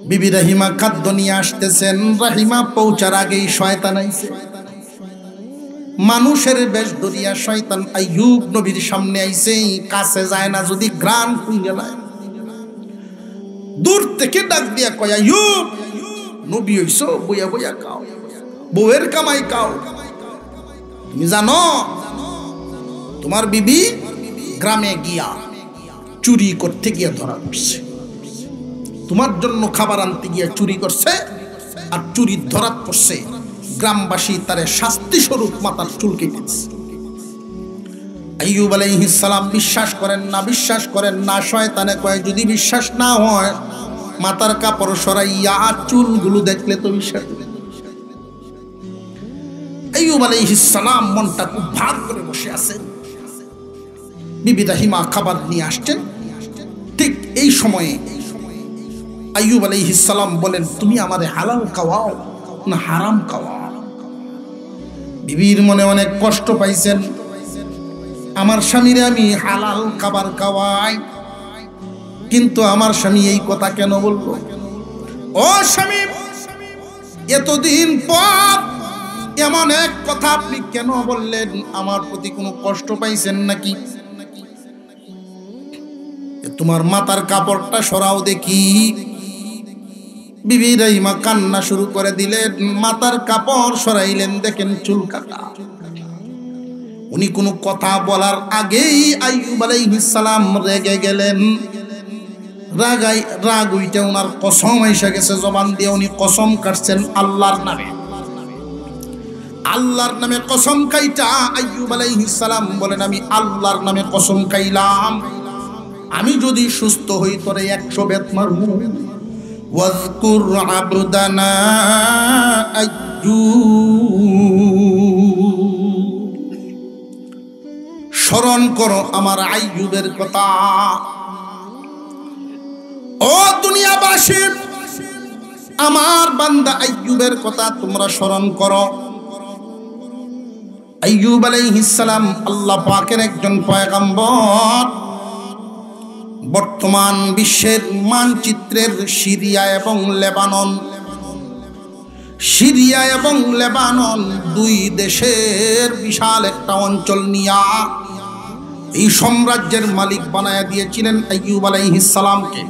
বিবি রাহিমা খাদ্য নিয়ে আসতেছেন। রাহিমা পৌঁছার আগেই শয়তান আইছে। মানুষের বেশ ধরিয়া শয়তান আইয়ুব নবীর সামনে আইছে। কাছে যায় না, যদি গ্রান হয়ে গেল দূর থেকে ডাক দিয়া কয়, আইয়ুব নবী হইছো, বইয়া বইয়া খাও, বউয়ের কামাই খাও। তুমি জানো তোমার বিবি গ্রামে গিয়া চুরি করতে গিয়া ধরা পড়ছে, তোমার জন্য খাবার আনতে গিয়া চুরি করছে, আর চুরি ধরা পড়ছে। গ্রামবাসী তারে শাস্তি স্বরূপ মাথার চুল কেটেছে। আইয়ুব আলাইহিস সালাম বিশ্বাস করেন না। শয়তানে কয়, যদি বিশ্বাস না হয় মাথার কাপড় সরাইয়া চুলগুলো দেখলে তো বিশ্বাস। আইয়ুব আলাইহিস সালাম মনটা খুব ভার করে বসে আছেন। বিবি রাহিমা খাবার নিয়ে আসছেন। ঠিক এই সময়ে আইয়ুব আলাইহিস সালাম বলেন, তুমি আমারে হালাল খাওয়াও না হারাম খাওয়াও? বিবির মনে অনেক কষ্ট পাইছেন। আমার স্বামীরে আমি হালাল খাবার খাওয়াই, কিন্তু আমার স্বামী এই কথা কেন বললো? ও স্বামী, এতদিন পর এমন এক কথা আপনি কেন বললেন? আমার প্রতি কোনো কষ্ট পাইছেন নাকি? তোমার মাথার কাপড়টা সরাও দেখি। বিবি রাহিমা কান্না শুরু করে দিলেন। মাথার কাপড় সরাইলেন, দেখেন চুল কাটা। উনি কোনো কথা বলার আগেই আইয়ুব আলাইহিস সালাম রেগে গেলেন। রাগ উইটা ওনার কসম এসে গেছে জবান দিয়ে। উনি কসম কাটছেন আল্লাহর নামে কসম খাইটা আইয়ুব আলাইহিস সালাম বলেন, আমি আল্লাহর নামে কসম খাইলাম, আমি যদি সুস্থ হই তোরে 100 বেত মারবো। ওয়াজকুর আবদানা আইয়ুব, স্মরণ করো আমার আইয়ুবের কথা। ও দুনিয়াবাসী, আমার বান্দা আইয়ুবের কথা তোমরা স্মরণ করো। আইয়ুব আলাইহিস সালাম আল্লাহ পাকের একজন পয়গম্বর। বর্তমান বিশ্বের মানচিত্রের সিরিয়া এবং লেবানন দুই দেশের বিশাল একটা অঞ্চল নিয়া এই সাম্রাজ্যের মালিক বানায়া দিয়েছিলেন আইয়ুব আলাইহিস সালামকে।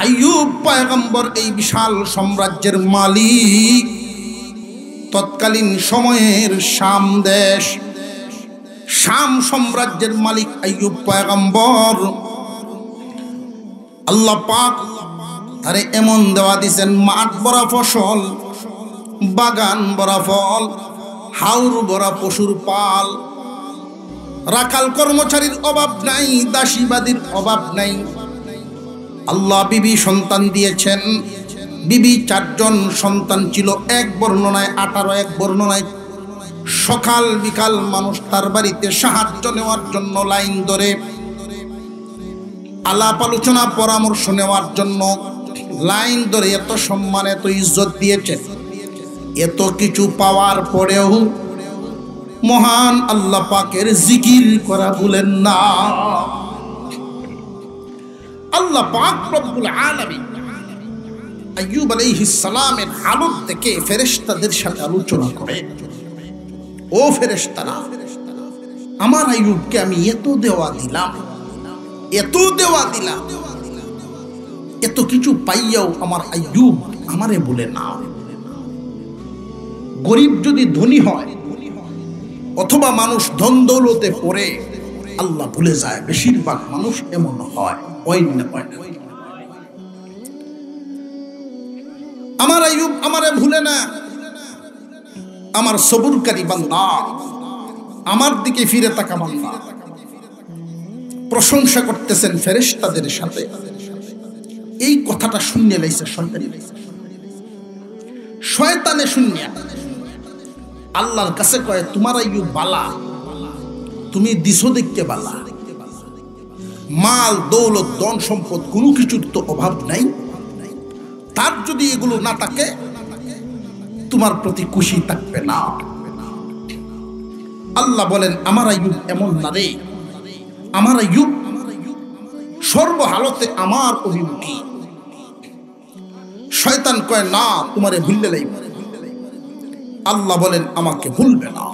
আইয়ুব পয়গম্বর এই বিশাল সাম্রাজ্যের মালিক। তৎকালীন সময়ের শাম দেশ, শাম সাম্রাজ্যের মালিক আইয়ুব পয়গম্বর। আল্লাহ পাক তারে এমন দেওয়া দিয়েছেন, মাঠ ভরা ফসল, বাগান ভরা ফল, হাউর ভরা পশুর পাল, রাখাল কর্মচারীর অভাব নাই, দাসীবাদীর অভাব নাই। আল্লাহ বিবি সন্তান দিয়েছেন। বিবি 4 জন সন্তান ছিল। এক বর্ণনায় 18, এক বর্ণনায়। সকাল বিকাল মানুষ তার বাড়িতে সাহায্য নেওয়ার জন্য লাইন ধরে, আলাপ আলোচনা পরামর্শ নেওয়ার জন্য লাইন ধরে। এত সম্মান এত ইজ্জত দিয়েছেন। এত কিছু পাওয়ার পরেও মহান আল্লাহ পাকের জিকির করা ভুলেন না। আল্লাহ পাক রব্বুল আলামিন আইয়ুব আলাইহিস সালামের হালত দেখে ফেরেশতাদের সাথে আলোচনা করে, ও ফেরেশতারা, আমার আইয়ুবকে আমি এত দেওয়া দিলাম, এত কিছু পাইয়াও আমার আইয়ুব আমারে বলে না। গরিব যদি ধনী হয় অথবা মানুষ ধন দৌলতে পড়ে আল্লাহ ভুলে যায়। বেশিরভাগ মানুষ এমন হয়। আমার আইয়ুব আমারে ভুলে না। আমার সবুরকারী বান্দা, আমার দিকে ফিরে তাকা বান্দা। প্রশংসা করতেছেন ফেরেশতাদের সাথে। এই কথাটা শুনে লাইছে শয়তানে শুনিয়া আল্লাহর কাছে কয়, তোমার আইয়ুব বালা, তুমি দিছো দেখতে বালা, মাল দৌলত ধন সম্পদ কোনো কিছুর তো অভাব নাই। তার যদি এগুলো না থাকে তোমার প্রতি খুশি থাকবে না। আল্লাহ বলেন, আমার আইয়ুব এমন না রে। আমার আইয়ুব সর্বহালতে আমার অভিমুখী। শয়তান কয় না, তোমারে ভুললে লাইব। আল্লাহ বলেন আমাকে ভুলবে না।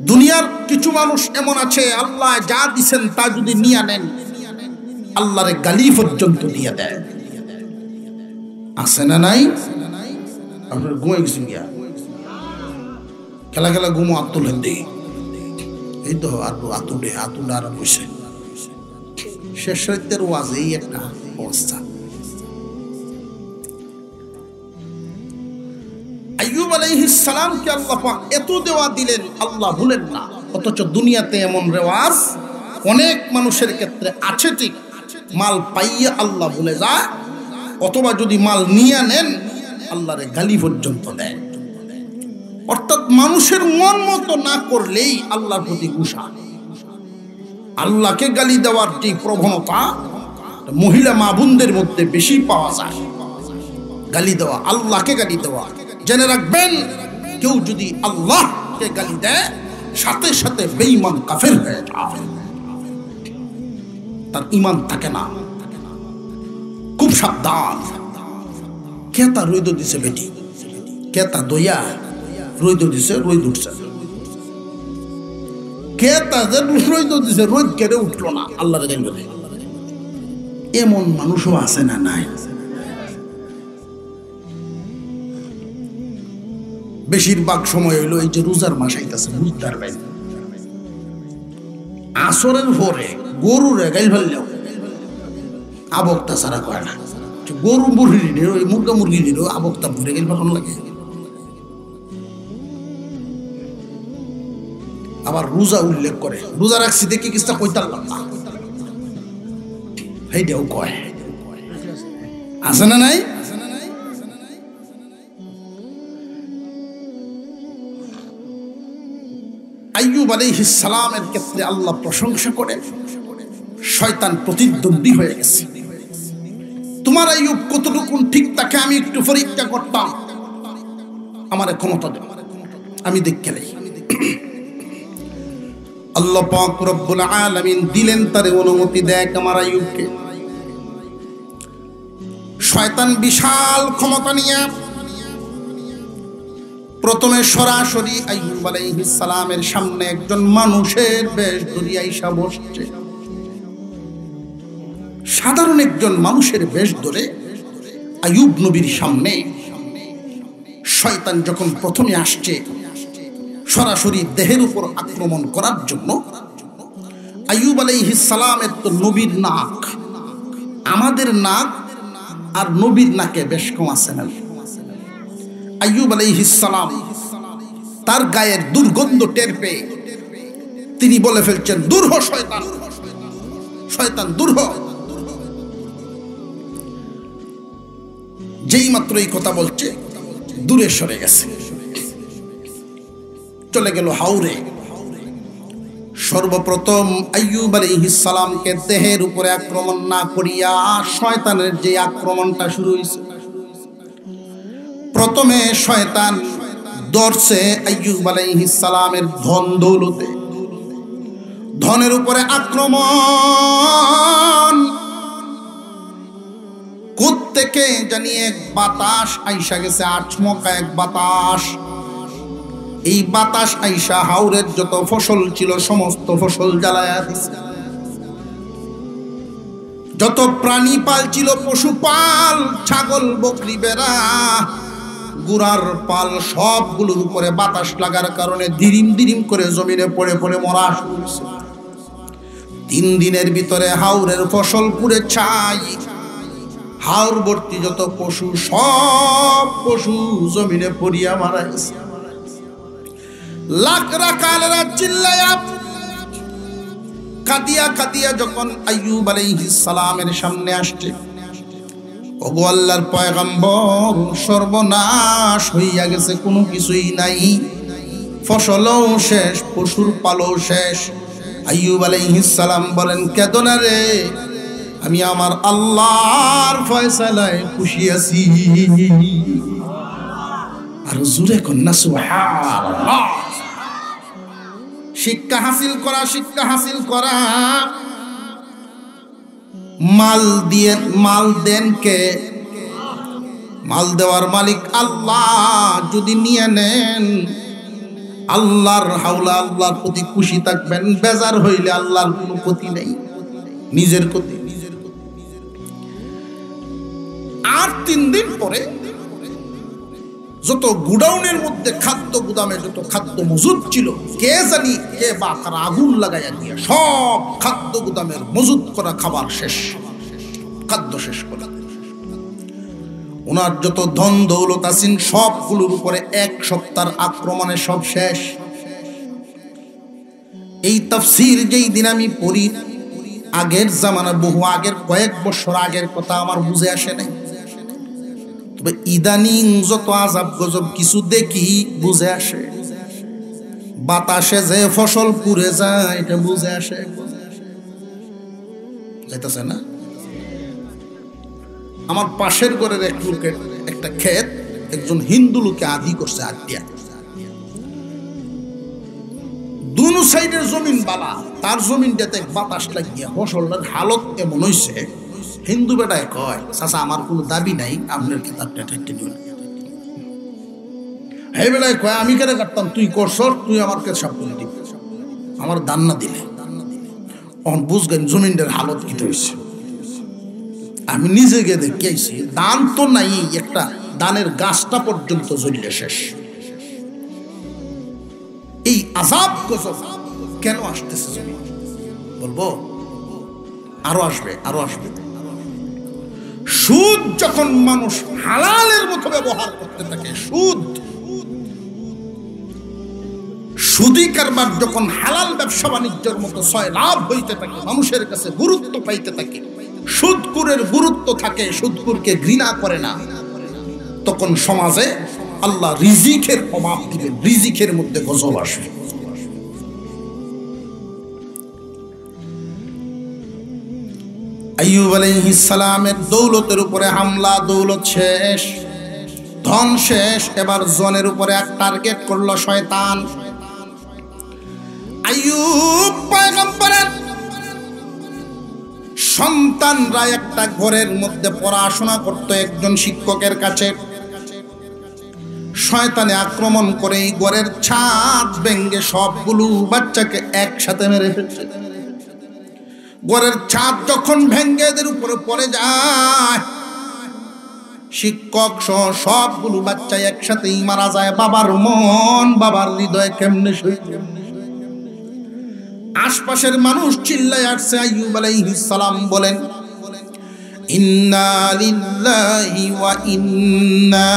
দুনিয়ার কিছু মানুষ এমন আছে, আল্লাহ যা দিছেন তা যদি নিয়ে নেন, আল্লাহরে গালি পর্যন্ত দিয়ে দেয়। আছে না নাই? আপনার ঘুমাই গেছেন গিয়া, খেলা খেলা ঘুমো আত্মলেন দিই, এই তো আতুডে আর বসে শেষ রাতের ওয়াজ, এই একটা অবস্থা। আইয়ুব আলাইহিস সালামকে আল্লাহ পাক এত দেওয়া দিলেন, আল্লাহ ভুলেন না। অথচ দুনিয়াতে এমন রেওয়াজ অনেক মানুষের ক্ষেত্রে আছে, ঠিক মাল পাইয়া আল্লাহ ভুলে যায়, অথবা যদি মাল নিয়ে নেন আল্লাহরে গালি পর্যন্ত দেয়। অর্থাৎ মানুষের মন মতো না করলেই আল্লাহর প্রতি গুসা। আল্লাহকে গালি দেওয়ার যে প্রবণতা মহিলা মা বোনদের মধ্যে বেশি পাওয়া যায়, গালি দেওয়া, আল্লাহকে গালি দেওয়া। জেনে রাখবেন, কেউ যদি আল্লাহকে গালি দেয় সাথে সাথে বেঈমান কাফের হয়ে যায়, তার ঈমান থাকে না। খুব সাবধান। কেতা রইদ দিছে বেটি, কেতা দইয়া রইদ দিছে, রইদ উঠছে। কেতা যে রইদ দিছে, রইদ কেড়ে উঠলো না, আল্লাহর গালি বলে। এমন মানুষও আছে না নাই? বেশিরভাগ সময় হইলো এই যে রোজার মাস আইতাছে, বুঝতে পারবেন, আসরের পরে গরু রেগাইল ফেললেও আবক্তা ছাড়া করে না। গরু মুরগির, ওই মুরগা মুরগির আবক্তা ভরে গেল ভালো লাগে। আবার রোজা উল্লেখ করে, রোজা রাখছি দেখি কিছুটা কইতে পারলাম না, এইটাও কয়। আছে না নাই? আইয়ুব আলাইহিস সালামের ক্ষেত্রে আল্লাহ প্রশংসা করে, শয়তান প্রতিদ্বন্দ্বী হয়ে গেছে। তোমার আইয়ুব কতটুকু ঠিক তাকে আমি একটু পরীক্ষা করতাম, আমার ক্ষমতা দেব, আমি দেখে নেই। আল্লাহ পাক রব্বুল আলামিন দিলেন তারে অনুমতি, দেখ আমার আইয়ুবকে। শয়তান বিশাল ক্ষমতা নিয়ে প্রথমে সরাসরি আইয়ুব আলাইহিস সালামের সামনে একজন মানুষের বেশ ধরিয়া আইসা বসছে। সাধারণ একজন মানুষের বেশ ধরে আইয়ুব নবীর সামনে শয়তান যখন প্রথমে আসছে সরাসরি দেহের উপর আক্রমণ করার জন্য, আইয়ুব আলাইহিস সালামের তো নবীর নাক, আমাদের নাক আর নবীর নাকে বেশ কম আছে না। আইয়ুব আলাইহিস সালাম তার গায়ের দুর্গন্ধ টের পেয়ে তিনি বলে ফেলছেন, দূর হ শয়তান, শয়তান দূর হ। যেই মাত্র এই কথা বলছে দূরে সরে গেছে, চলে গেল হাওরে। সর্বপ্রথম আইয়ুব আলাইহিস সালামকে দেহের উপরে আক্রমণ না করিয়া শয়তানের যে আক্রমণটা শুরু হয়েছে, প্রথমে শয়তান ধরছে আইয়ুব আলাইহিস সালামের ধন দৌলতে, ধনের উপরে আক্রমণ। কোত্থেকে জানি এক বাতাস আইসা গেছে, আচমকা এক বাতাস। এই বাতাস আইসা হাওরের যত ফসল ছিল সমস্ত ফসল জ্বালায়া দিছে। যত প্রাণী পাল ছিল, পশুপাল, ছাগল, বকরি, বেড়া, গুড়ার পাল, সবগুলোর উপরে বাতাস লাগার কারণে দিরিম দিরিম করে জমিনে পড়ে পড়ে মরা শুরু হয়েছে। 3 দিনের ভিতরে হাওরের ফসল পুড়ে ছাই। হাওর ভর্তি যত পশু, সব পশু জমিনে পড়িয়া মারা গেছে। লাখ রাকালেরা চিল্লায়া কাঁদিয়া কাঁদিয়া যখন আইয়ুব আলাইহিস সালামের সামনে আসছে, ওগো আল্লাহর পয়গম্বর, সর্বনাশ হইয়া গেছে, কোনো কিছুই নাই, ফসলও শেষ, পশুর পালও শেষ। আইয়ুব আলাইহিস সালাম বলেন, কেঁদো না রে, আমি আমার আল্লাহর ফয়সালায় খুশি আছি। আর জোরে কন্যা সুবহানাল্লাহ। শিক্ষা হাসিল করা, শিক্ষা হাসিল করা। মাল দেন কে? মাল দেওয়ার মালিক আল্লাহ। যদি নিয়ে নেন আল্লাহর হাওলা, আল্লাহর প্রতি খুশি থাকবেন। বেজার হইলে আল্লাহর কোনো ক্ষতি নেই, নিজের ক্ষতি। আর 3 দিন পরে যত গুডাউনের মধ্যে খাদ্য, গুদামে যত খাদ্য মজুদ ছিল, কে জানি কে বা কারা আগুন লাগাইয়া দিয়ে সব খাদ্য গুদামের মজুদ করা খাবার শেষ, খাদ্য শেষ করে ওনার যত ধন দৌলত আছেন সবগুলোর উপরে 1 সপ্তাহের আক্রমণে সব শেষ। এই তাফসীর যেই দিন আমি পড়ি, আগের জামানা, বহু আগের, কয়েক বছর আগের কথা, আমার বুঝে আসে নাই। তবে ইদানিং যত আযাব গজব কিছু দেখি বুঝে আসে। বাতাসে যে ফসল পুড়ে যায় এটা বুঝে আসে, যাইতেছে না? আমার পাশের ঘরের এক লোকের একটা ক্ষেত একজন হিন্দু লোকে আদি করছে, আত্মীয়া। দুনো সাইডের জমিন বালা, তার জমিনটাতে বাতাস লাগিয়া ফসলটার হালত এমন হইছে, হিন্দু বেটায় কয়, চাচা আমার কোনো দাবি নাই, আপনার কিতাবটা ঠেকতে নিন। এই বেলায় কয়, আমি কেন কাটতাম, তুই করছর, তুই আমার কাছে সব করে দিবি, আমার দান না দিলে। তখন বুঝবেন জমিনটার হালত কি হয়েছে। আমি নিজে গিয়ে দেখে আইছি, দান তো নাই, একটা দানের গাছটা পর্যন্ত জ্বলিয়ে শেষ। এই আযাব গজব কেন আসতেছে জমিন? বলবো আরো আসবে, আরো আসবে। সুদ যখন মানুষ হালালের মতো ব্যবহার করতে থাকে, সুদি কারবার যখন হালাল ব্যবসা বাণিজ্যের মতো ছয় লাভ হইতে থাকে, মানুষের কাছে গুরুত্ব পাইতে থাকে, সুদকুরের গুরুত্ব থাকে, সুদকুরকে ঘৃণা করে না, তখন সমাজে আল্লাহ রিজিকের অভাব দিবেন, রিজিকের মধ্যে গজব আসবে। আইয়ুব আলাইহিস সালামের দৌলতের উপরে হামলা, দৌলত শেষ, ধন শেষ, এবার জনের উপরে এক টার্গেট করলো শয়তান। আইয়ুব পয়গম্বরের সন্তানরা একটা ঘরের মধ্যে পড়াশোনা করত একজন শিক্ষকের কাছে। শয়তানে আক্রমণ করে এই ঘরের ছাদ ভেঙে সবগুলো বাচ্চাকে একসাথে মেরে ফেলছে। ঘরের ছাদ যখন ভেঙে এদের উপরে পড়ে যায়, শিক্ষক সহ সবগুলো বাচ্চা একসাথেই মারা যায়। বাবার মন, বাবার হৃদয় কেমনে সইবে? আশপাশের মানুষ চিল্লায় আসছে। আইয়ুব আলাইহিস সালাম বলেন, ইন্না লিল্লাহি ওয়া ইন্না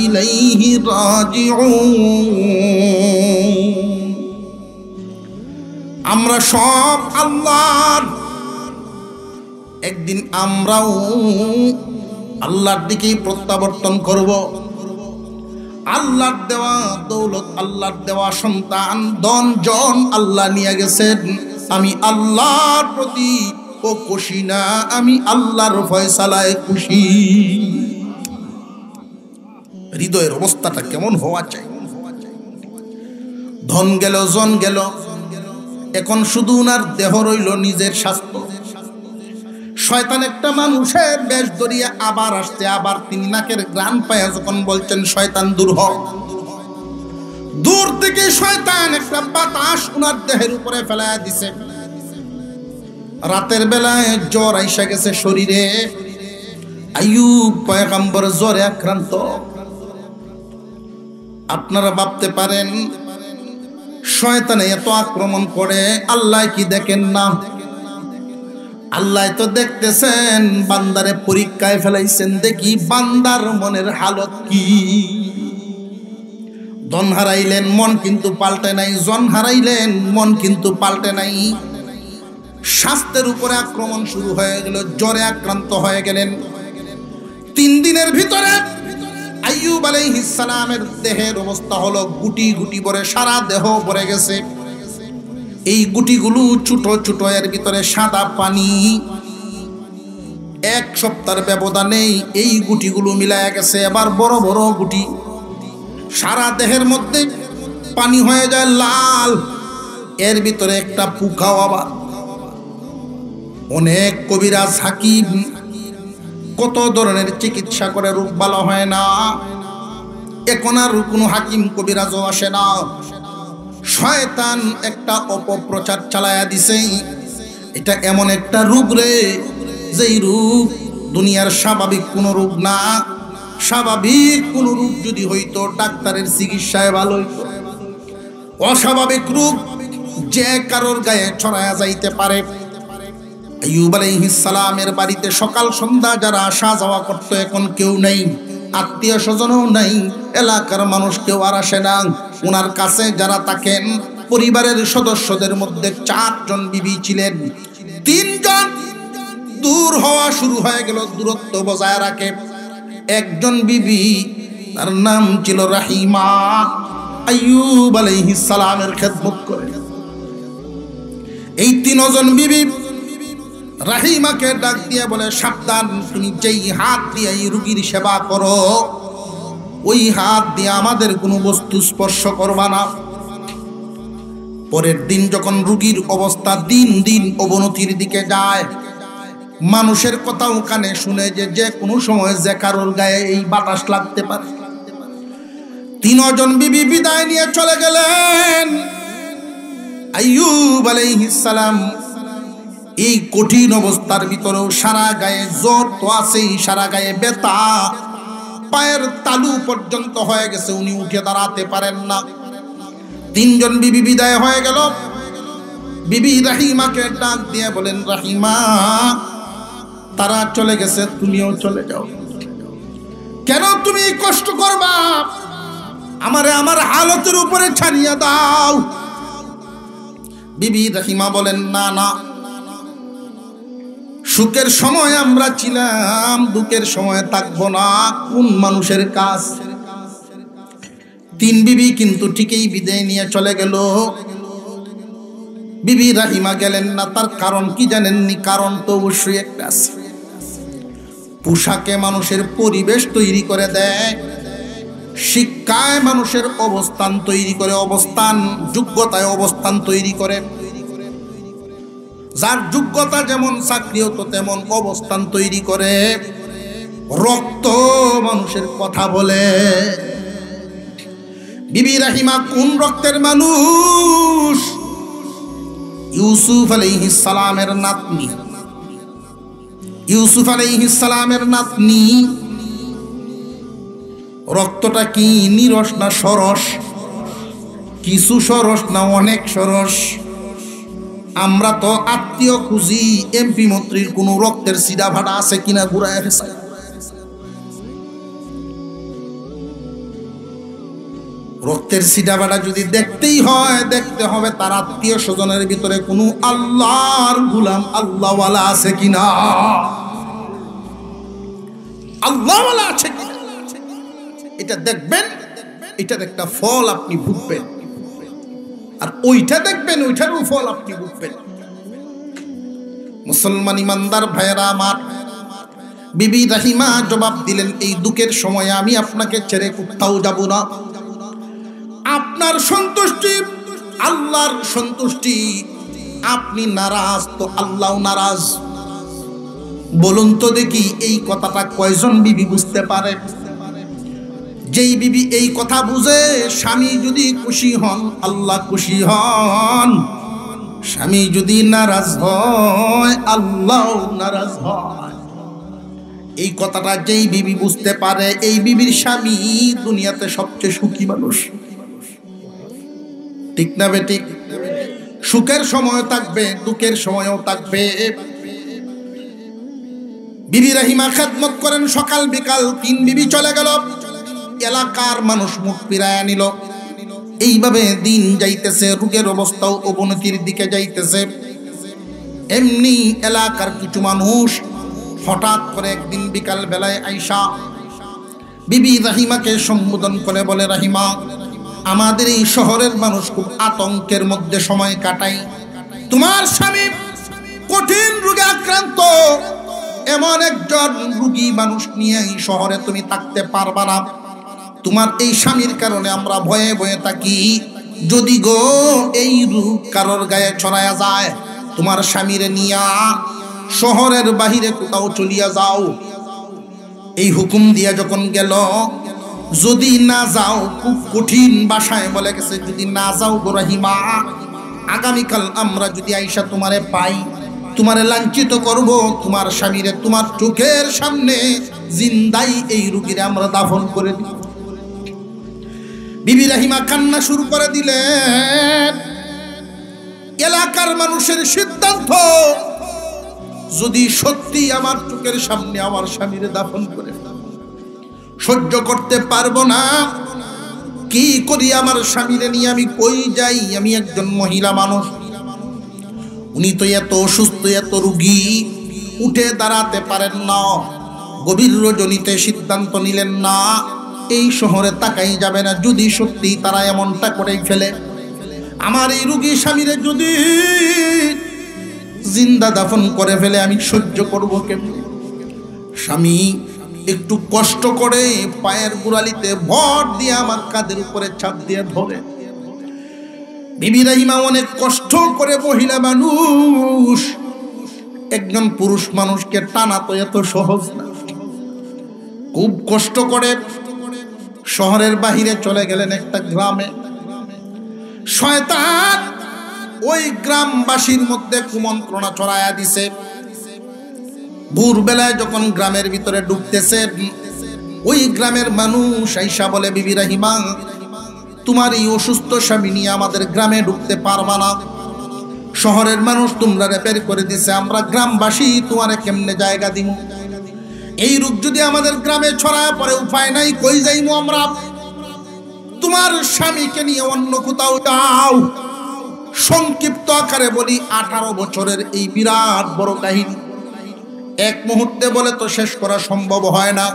ইলাইহি রাজিউন। আমরা সব আল্লাহর, একদিন আমরাও আল্লাহর দিকেই প্রত্যাবর্তন করব। আল্লাহর দেওয়া দৌলত, আল্লাহর দেওয়া সন্তান, ধন জন আল্লাহ নিয়ে গেছেন। আমি আল্লাহর প্রতি ও খুশি না, আমি আল্লাহর ফয়সালায় খুশি। হৃদয়ের অবস্থাটা কেমন হওয়া চাই? ধন গেল, জন গেল, এখন শুধু উনার দেহ রইল, নিজের স্বাস্থ্য। শয়তান একটা মানুষের বেশ ধরিয়া আবার আসছে, আবার তিনি নাকের গ্রান পায়া যখন বলছেন শয়তান দূর হ, দূর থেকে শয়তান একটা বাতাস উনার দেহের উপরে ফেলাইয়া দিছে। রাতের বেলায় জ্বর আইসা গেছে শরীরে। আইয়ুব পয়গম্বর জ্বরে আক্রান্ত। আপনারা ভাবতে পারেন শয়তানে এত আক্রমণ করে, আল্লাহ কি দেখেন না? আল্লাহ তো দেখতেছেন, বান্দারে পরীক্ষায় ফেলাইছেন, দেখি বান্দার মনের হালত কি। ধন হারাইলেন, মন কিন্তু পাল্টে নাই, জন হারাইলেন, মন কিন্তু পাল্টে নাই। স্বাস্থ্যের উপরে আক্রমণ শুরু হয়ে গেল, জ্বরে আক্রান্ত হয়ে গেলেন। 3 দিনের ভিতরে আইয়ুব আলাইহিস সালামের দেহের অবস্থা হলো গুটি গুটি ভরে, সারা দেহ ভরে গেছে। এই গুটিগুলো ছোট ছোট, এর ভিতরে সাদা পানি। 1 সপ্তাহের ব্যবধানে এই গুটিগুলো মিলায়া গেছে, এবার বড় বড় গুটি। সারা দেহের মধ্যে পানি হয়ে যায় লাল, এর ভিতরে একটা পোকাও। আবার অনেক কবিরাজ হাকিম কত ধরনের চিকিৎসা করে রোগ ভালো হয় না, এখন আর কোনো হাকিম কবিরাজও আসে না। শয়তান একটা অপপ্রচার চালায়া দিছে। এটা এমন একটা রোগ রে, যেই রোগ দুনিয়ার স্বাভাবিক কোনো রোগ না। স্বাভাবিক কোন রোগ যদি হইতো ডাক্তারের চিকিৎসায় ভালো হইতো। অস্বাভাবিক রোগ যে কারোর গায়ে ছড়ায়া যাইতে পারে। আইয়ুব আলাইহিস সালামের বাড়িতে সকাল সন্ধ্যা যারা আসা যাওয়া করতো, এখন কেউ নেই, আত্মীয় স্বজনও নাই, এলাকার মানুষ কেউ আর আসে না। ওনার কাছে যারা থাকেন পরিবারের সদস্যদের মধ্যে 4 জন বিবি ছিলেন, 3 জন দূর হওয়া শুরু হয়ে গেল, দূরত্ব বজায় রাখে। একজন বিবি, তার নাম ছিল রাহিমা, আইয়ুব আলাইহিস সালামের খেদমত করে। এই 3 জন বিবি রাহিমাকে ডাক দিয়ে বলে, সাবধান, তুমি যেই হাত দিয়ে এই রোগীর সেবা করো, ওই হাত দিয়ে আমাদের কোনো বস্তু স্পর্শ করবা না। পরের দিন যখন রোগীর অবস্থা দিন দিন অবনতির দিকে যায়, মানুষের কথাও কানে শুনে যে কোনো সময় যে কারোর গায়ে এই বাতাস লাগতে পারে। 3 জন বিবি বিদায় নিয়ে চলে গেলেন। আইয়ুব আলাইহিস সালাম এই কঠিন অবস্থার ভিতরেও সারা গায়ে জ্বর তো আছেই, সারা গায়ে ব্যথা, পায়ের তালু পর্যন্ত হয়ে গেছে, উনি উঠে দাঁড়াতে পারেন না। 3 জন বিবি বিদায় হয়ে গেল। বিবি রাহিমাকে ডাক দিয়ে বলেন, রাহিমা, তারা চলে গেছে, তুমিও চলে যাও। কেন তুমি কষ্ট করবা? আমারে আমার হালতের উপরে ছাড়িয়ে দাও। বিবি রাহিমা বলেন, না না, সুখের সময় আমরা ছিলাম, দুঃখের সময় থাকবো না, কোন মানুষের কাজ। 3 বিবি কিন্তু ঠিকই বিদায় নিয়ে চলে গেল। বিবি রাহিমা গেলেন না, তার কারণ কি জানেননি? কারণ তো অবশ্যই একটা আছে। পোশাকে মানুষের পরিবেশ তৈরি করে দেয়, শিক্ষায় মানুষের অবস্থান তৈরি করে, অবস্থান যোগ্যতায় অবস্থান তৈরি করে। যার যোগ্যতা যেমন, চাকরিও তো তেমন অবস্থান তৈরি করে। রক্ত মানুষের কথা বলে। বিবি রাহিমা কোন রক্তের মানুষ? ইউসুফ আলাইহিস সালামের নাতনি। ইউসুফ আলাইহিস সালামের নাতনি। রক্তটা কি নিরস না সরস? কিছু সরস না অনেক সরস? আমরা তো আত্মীয় খুঁজি, এমপি মন্ত্রীর কোন রক্তের সিডা ভাড়া আছে কিনা ঘুরায় ফেসাই। রক্তের সিডা ভাড়া যদি দেখতেই হয়, দেখতে হবে তার আত্মীয় স্বজনের ভিতরে কোনো আল্লাহর গোলাম, আল্লাহওয়ালা আছে কিনা, আল্লাহওয়ালা আছে কিনা, এটা দেখবেন। এটার একটা ফল আপনি ভুগবেন, আর ওইটা দেখবেন, ওইটারও ফল আপনি ভুগবেন। মুসলমান ইমানদার ভাইয়েরা আমার, বিবি রাহিমা জবাব দিলেন, এই দুঃখের সময়ে আমি আপনাকে ছেড়ে কোথাও যাব না। আপনার সন্তুষ্টি আল্লাহর সন্তুষ্টি, আপনি নারাজ তো আল্লাহও নারাজ। বলুন তো দেখি, এই কথাটা কয়জন বিবি বুঝতে পারে? যেই বিবি এই কথা বুঝে, স্বামী যদি খুশি হন আল্লাহ খুশি হন, স্বামী যদি নারাজ হয় আল্লাহ নারাজ হয়। এই কথাটা যেই বিবি বুঝতে পারে, এই বিবির স্বামী দুনিয়াতে সবচেয়ে সুখী মানুষ। ঠিক না বেঠিক? সুখের সময় থাকবে, দুঃখের সময়ও থাকবে। বিবি রাহিমা খেদমত করেন সকাল বিকাল। 3 বিবি চলে গেল, এলাকার মানুষ মুখ ফিরায়া নিল। এইভাবে দিন যাইতেছে, রোগের অবস্থাও অবনতির দিকে যাইতেছে। এমনি এলাকার কিছু মানুষ হঠাৎ করে একদিন বিকাল বেলায় আইসা বিবি রাহিমাকে সম্বোধন করে বলে, রাহিমা, আমাদের এই শহরের মানুষ খুব আতঙ্কের মধ্যে সময় কাটায়। তোমার স্বামী কঠিন রোগে আক্রান্ত, এমন একজন রোগী মানুষ নিয়ে এই শহরে তুমি থাকতে পারবা না। তোমার এই স্বামীর কারণে আমরা ভয়ে ভয়ে থাকি, যদি গো এই রোগ কারোর গায়ে ছড়ায়া যায়, তোমার স্বামীরে নিয়া শহরের বাহিরে কোথাও চলিয়া যাও। এই হুকুম দিয়া যখন গেল, যদি না যাও, খুব কঠিন ভাষায় বলে গেছে, যদি না যাও গো রহিমা, আগামীকাল আমরা যদি আইসা তোমারে পাই, তোমারে লাঞ্ছিত করব, তোমার স্বামীরে তোমার চোখের সামনে জিন্দাই এই রোগীরে আমরা দাফন করে দিব। বিবি রহিমা কান্না শুরু করে দিলেন। এলাকার মানুষের সিদ্ধান্ত, যদি সত্যি আমার চোখের সামনে আমার স্বামীরে দাফন করে, সহ্য করতে পারবো না। কি করি আমার স্বামীরে নিয়ে আমি কই যাই? আমি একজন মহিলা মানুষ, উনি তো এত অসুস্থ, এত রোগী, উঠে দাঁড়াতে পারেন না। গভীর রজনীতে সিদ্ধান্ত নিলেন না, এই শহরে তাকাই যাবে না। যদি সত্যি তারা এমনটা করেই ফেলে, আমার এই রোগী স্বামীরে যদি জিন্দা দাফন করে ফেলে, আমি সহ্য করবো কেমন? স্বামী একটু কষ্ট করে পায়ের গোড়ালিতে ভর দিয়ে আমার কাঁধের উপরে ছাপ দিয়ে ধরে। বিবি রহিমা অনেক কষ্ট করে, মহিলা মানুষ, একজন পুরুষ মানুষকে টানা তো এত সহজ না। খুব কষ্ট করে শহরের বাহিরে চলে গেলেন একটা গ্রামে। শয়তান ওই গ্রামবাসীর মধ্যে কুমন্ত্রণা ছড়ায়া দিছে। ভোরবেলায় যখন গ্রামের ভিতরে ঢুকতেছে, ওই গ্রামের মানুষ আইসা বলে, বিবি রহিমা, তোমার এই অসুস্থ স্বামী নিয়ে আমাদের গ্রামে ঢুকতে পারবা না। শহরের মানুষ তোমরা বের করে দিছে, আমরা গ্রামবাসী তোমারে কেমনে জায়গা দিব? এই রোগ যদি আমাদের গ্রামে ছড়ায় পড়ে, উপায় নাই, কই যাইমু আমরা? তোমার স্বামীকে নিয়ে অন্য কোথাও যাও। সংক্ষিপ্ত আকারে বলি, 18 বছরের এই বিরাট বড় কাহিনী এক মুহূর্তে বলে তো শেষ করা সম্ভব হয় না।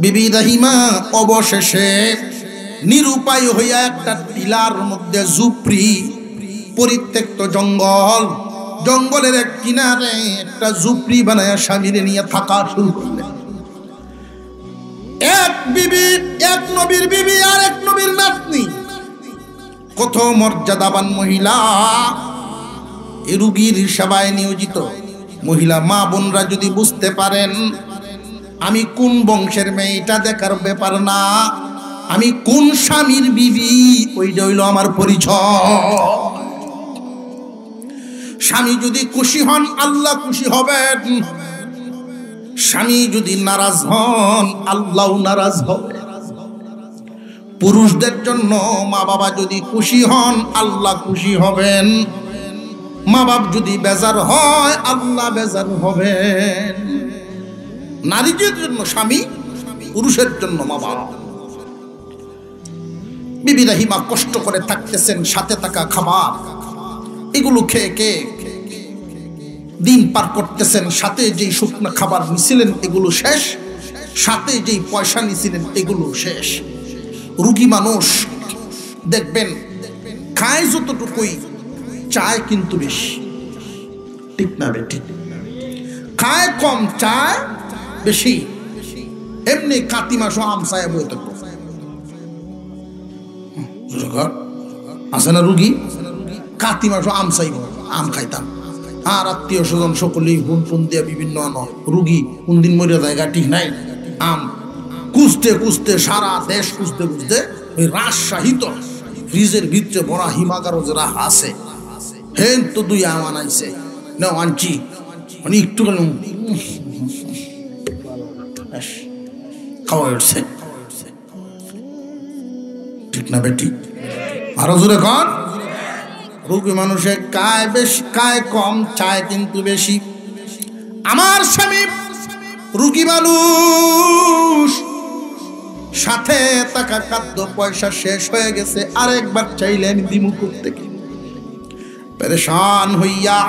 বিবি রহিমা অবশেষে নিরুপায় হইয়া একটা টিলার মধ্যে, ঝুপড়ি, পরিত্যক্ত জঙ্গল, জঙ্গলের এক কিনারে একটা ঝুপড়ি বানায় স্বামীরে নিয়ে থাকা শুরু করলেন। এক বিবি, এক নবীর বিবি আর এক নবীর নাতনি, কত মর্যাদাবান মহিলা, এ রোগীর সেবায় নিয়োজিত মহিলা। মা বোনরা যদি বুঝতে পারেন আমি কোন বংশের মেয়ে, এটা দেখার ব্যাপার না, আমি কোন স্বামীর বিবি, ওইটা হইল আমার পরিচয়। স্বামী যদি খুশি হন, আল্লাহ খুশি হবেন। স্বামী যদি নারাজ হন, আল্লাহ নারাজ হবে। পুরুষদের জন্য মা বাবা যদি খুশি হন, আল্লাহ খুশি হবেন। মা বাপ যদি বেজার হয়, আল্লাহ বেজার হবেন। নারীদের জন্য স্বামী, পুরুষের জন্য মা বাবা। বিবি রহিমা কষ্ট করে থাকতেছেন, সাথে থাকা খাবার এগুলো খেয়ে খেয়ে দিন পার করতেছেন। সাথে যেই শুকনো খাবার নিছিলেন এগুলো শেষ, সাথে যেই পয়সা নিছিলেন এগুলো শেষ। রুগী মানুষ দেখবেন খায় যতটুকুই, চায় কিন্তু বেশি, ঠিক না বেঠিক? খায় কম, চায় বেশি। এমনি কাতি মাসও আম চায় বই থাকবো, আছে না রুগী? কাতি মাসও আম চাইব, আম খাইতাম। আর আত্মীয় স্বজন সকলেই হুন ফুন দিয়া বিভিন্ন রুগী কোনদিন মরিয়া জায়গা ঠিক নাই। আম খুঁজতে খুঁজতে, সারা দেশ খুঁজতে খুঁজতে, ওই রাজশাহী তো ফ্রিজের ভিতরে ভরা হিমাগারও যে রাখা আছে, হেন তো 2 আম আনাইছে, না আনছি, মানে একটু খাওয়া উঠছে, ঠিক না বেঠিক? আরো জোরে কর। রোগী মানুষে কায় বেশি, কায় কম, চায় কিন্তু বেশি। আমার স্বামী রোগী মানুষ, সাথে টাকা খাদ্য পয়সা শেষ হয়ে গেছে, আরেকবার চাইলে আমি দিমু থেকে। পেরেশান হইয়া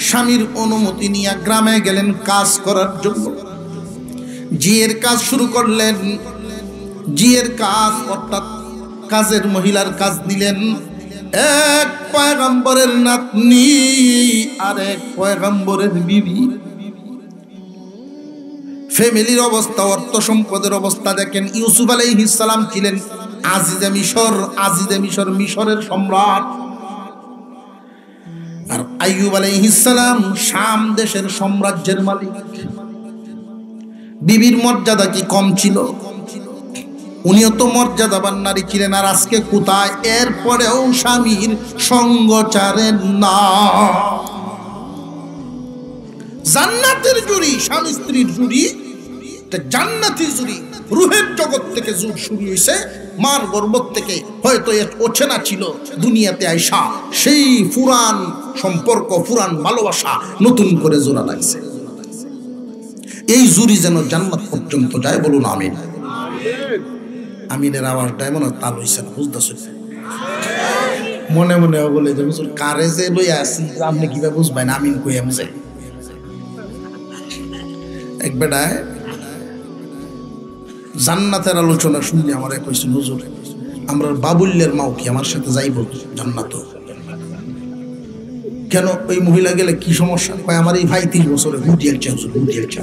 স্বামীর অনুমতি নিয়ে গ্রামে গেলেন কাজ করার জন্য। জিয়ের কাজ শুরু করলেন। জিয়ের কাজ অর্থাৎ কাজের মহিলার কাজ দিলেন। এক পয়গম্বরের নাতনি আর এক পয়গম্বরের বিবি। ফ্যামিলির অবস্থা, অর্থ সম্পদের অবস্থা দেখেন। ইউসুফ আলাইহিস সালাম ছিলেন আজিজে মিশর, আজিজে মিশর, মিশরের সম্রাট। আর আইয়ুব আলাইহিস সালাম শাম দেশের সাম্রাজ্যের মালিক। বিবির মর্যাদা কি কম ছিল? উনিও তো মর্যাদাবান নারী ছিলেন। আর আজকে কোথায়? এরপরেও স্বামীর সঙ্গ ছাড়েন না। জান্নাতের জুড়ি, স্বামী স্ত্রীর জুড়ি, জান্নাতি জুড়ি, রুহের জগৎ থেকে জুড় শুরু হয়েছে, মার গর্ভ থেকে হয়তো অচেনা ছিল, দুনিয়াতে আইসা সেই পুরান সম্পর্ক, পুরান ভালোবাসা নতুন করে জোড়া লাগছে। এই জুড়ি যেন জান্নাত পর্যন্ত যায়, বলুন আমিন। আমিনের আওয়াজটা এমন তাল হইছে না, বুঝতেছ? মনে মনে বলে যে হুজুর কারে যে লইয়া আসি, আপনি কিভাবে বুঝবেন আমিন কই আমি যাই। এক বেটায় জান্নাতের আলোচনা শুনলে আমার কইছিল, হুজুর আমরা বাবুল্যের মাও কি আমার সাথে যাইব জান্নাত? কেন? ওই মহিলা গেলে কি সমস্যা? কয় আমার এই ভাই 3 বছরে ঘুটি একছে, হুজুর ঘুটি একছে,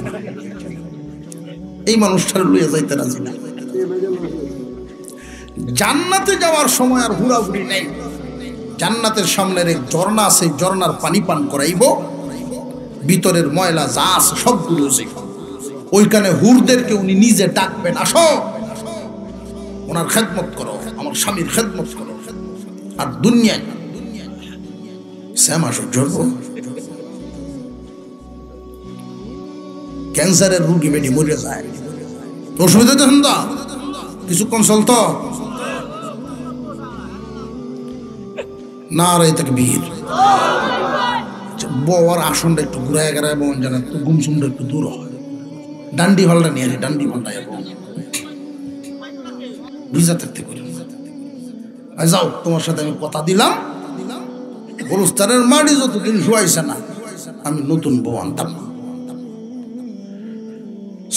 এই মানুষটার লইয়া যাইতে রাজি না। জান্নাতে যাওয়ার সময় আর হুড়াহুড়ি নেই। জান্নাতের সামনের এক ঝর্ণা আছে, ঝর্ণার পানি পান করাইব, ভিতরের ময়লা যা আছে সবগুলো যাইব। ওইখানে হুরদেরকে উনি নিজে ডাকবেন, আসো ওনার খেদমত করো, আমার স্বামীর খেদমত করো। আর দুনিয়ায় শ্যামা সহ্য ক্যান্সারের রুগী বেডি মরে যায়, অসুবিধা দেখেন তো কিছুক্ষণ চলতো না। আর এই থেকে ভিড় বউয়ার আসনটা একটু ঘুরায় গেড়ায় বন জানা, একটু গুমসুমটা একটু দূর হয়, ডান্ডি ভালটা নিয়ে আসি, ডান্ডি ভালটা ভিজা থাকতে করে যাও, তোমার সাথে আমি কথা দিলাম, গোরস্থানের মাটি যতদিন শুয়াইছে না আমি নতুন বউ আনতাম।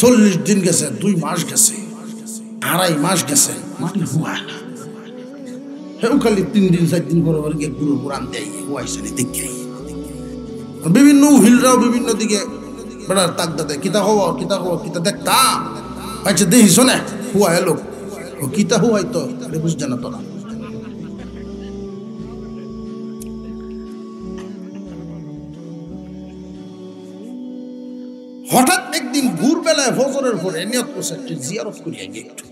40 দিন গেছে, 2 মাস গেছে, 2.5 মাস গেছে, মাটি হুয়ায় না। হেউ খালি 3 দিন 4 দিন করে গিয়ে গুরু পুরান দেয়, হুয়াইছে না দেখে। বিভিন্ন উহিলরাও বিভিন্ন দিকে বেড়ার তাকদা দেয়, কিতা হওয়া কিতা হওয়া কিতা দেখতাম। আচ্ছা দেখিস না হুয়া এলো, ও কিতা হুয়াই তো বুঝছে না তোরা। হঠাৎ একদিন ভোরবেলায় ফজরের পরে নিয়ত করছে একটু জিয়ারত করিয়া গিয়ে একটু,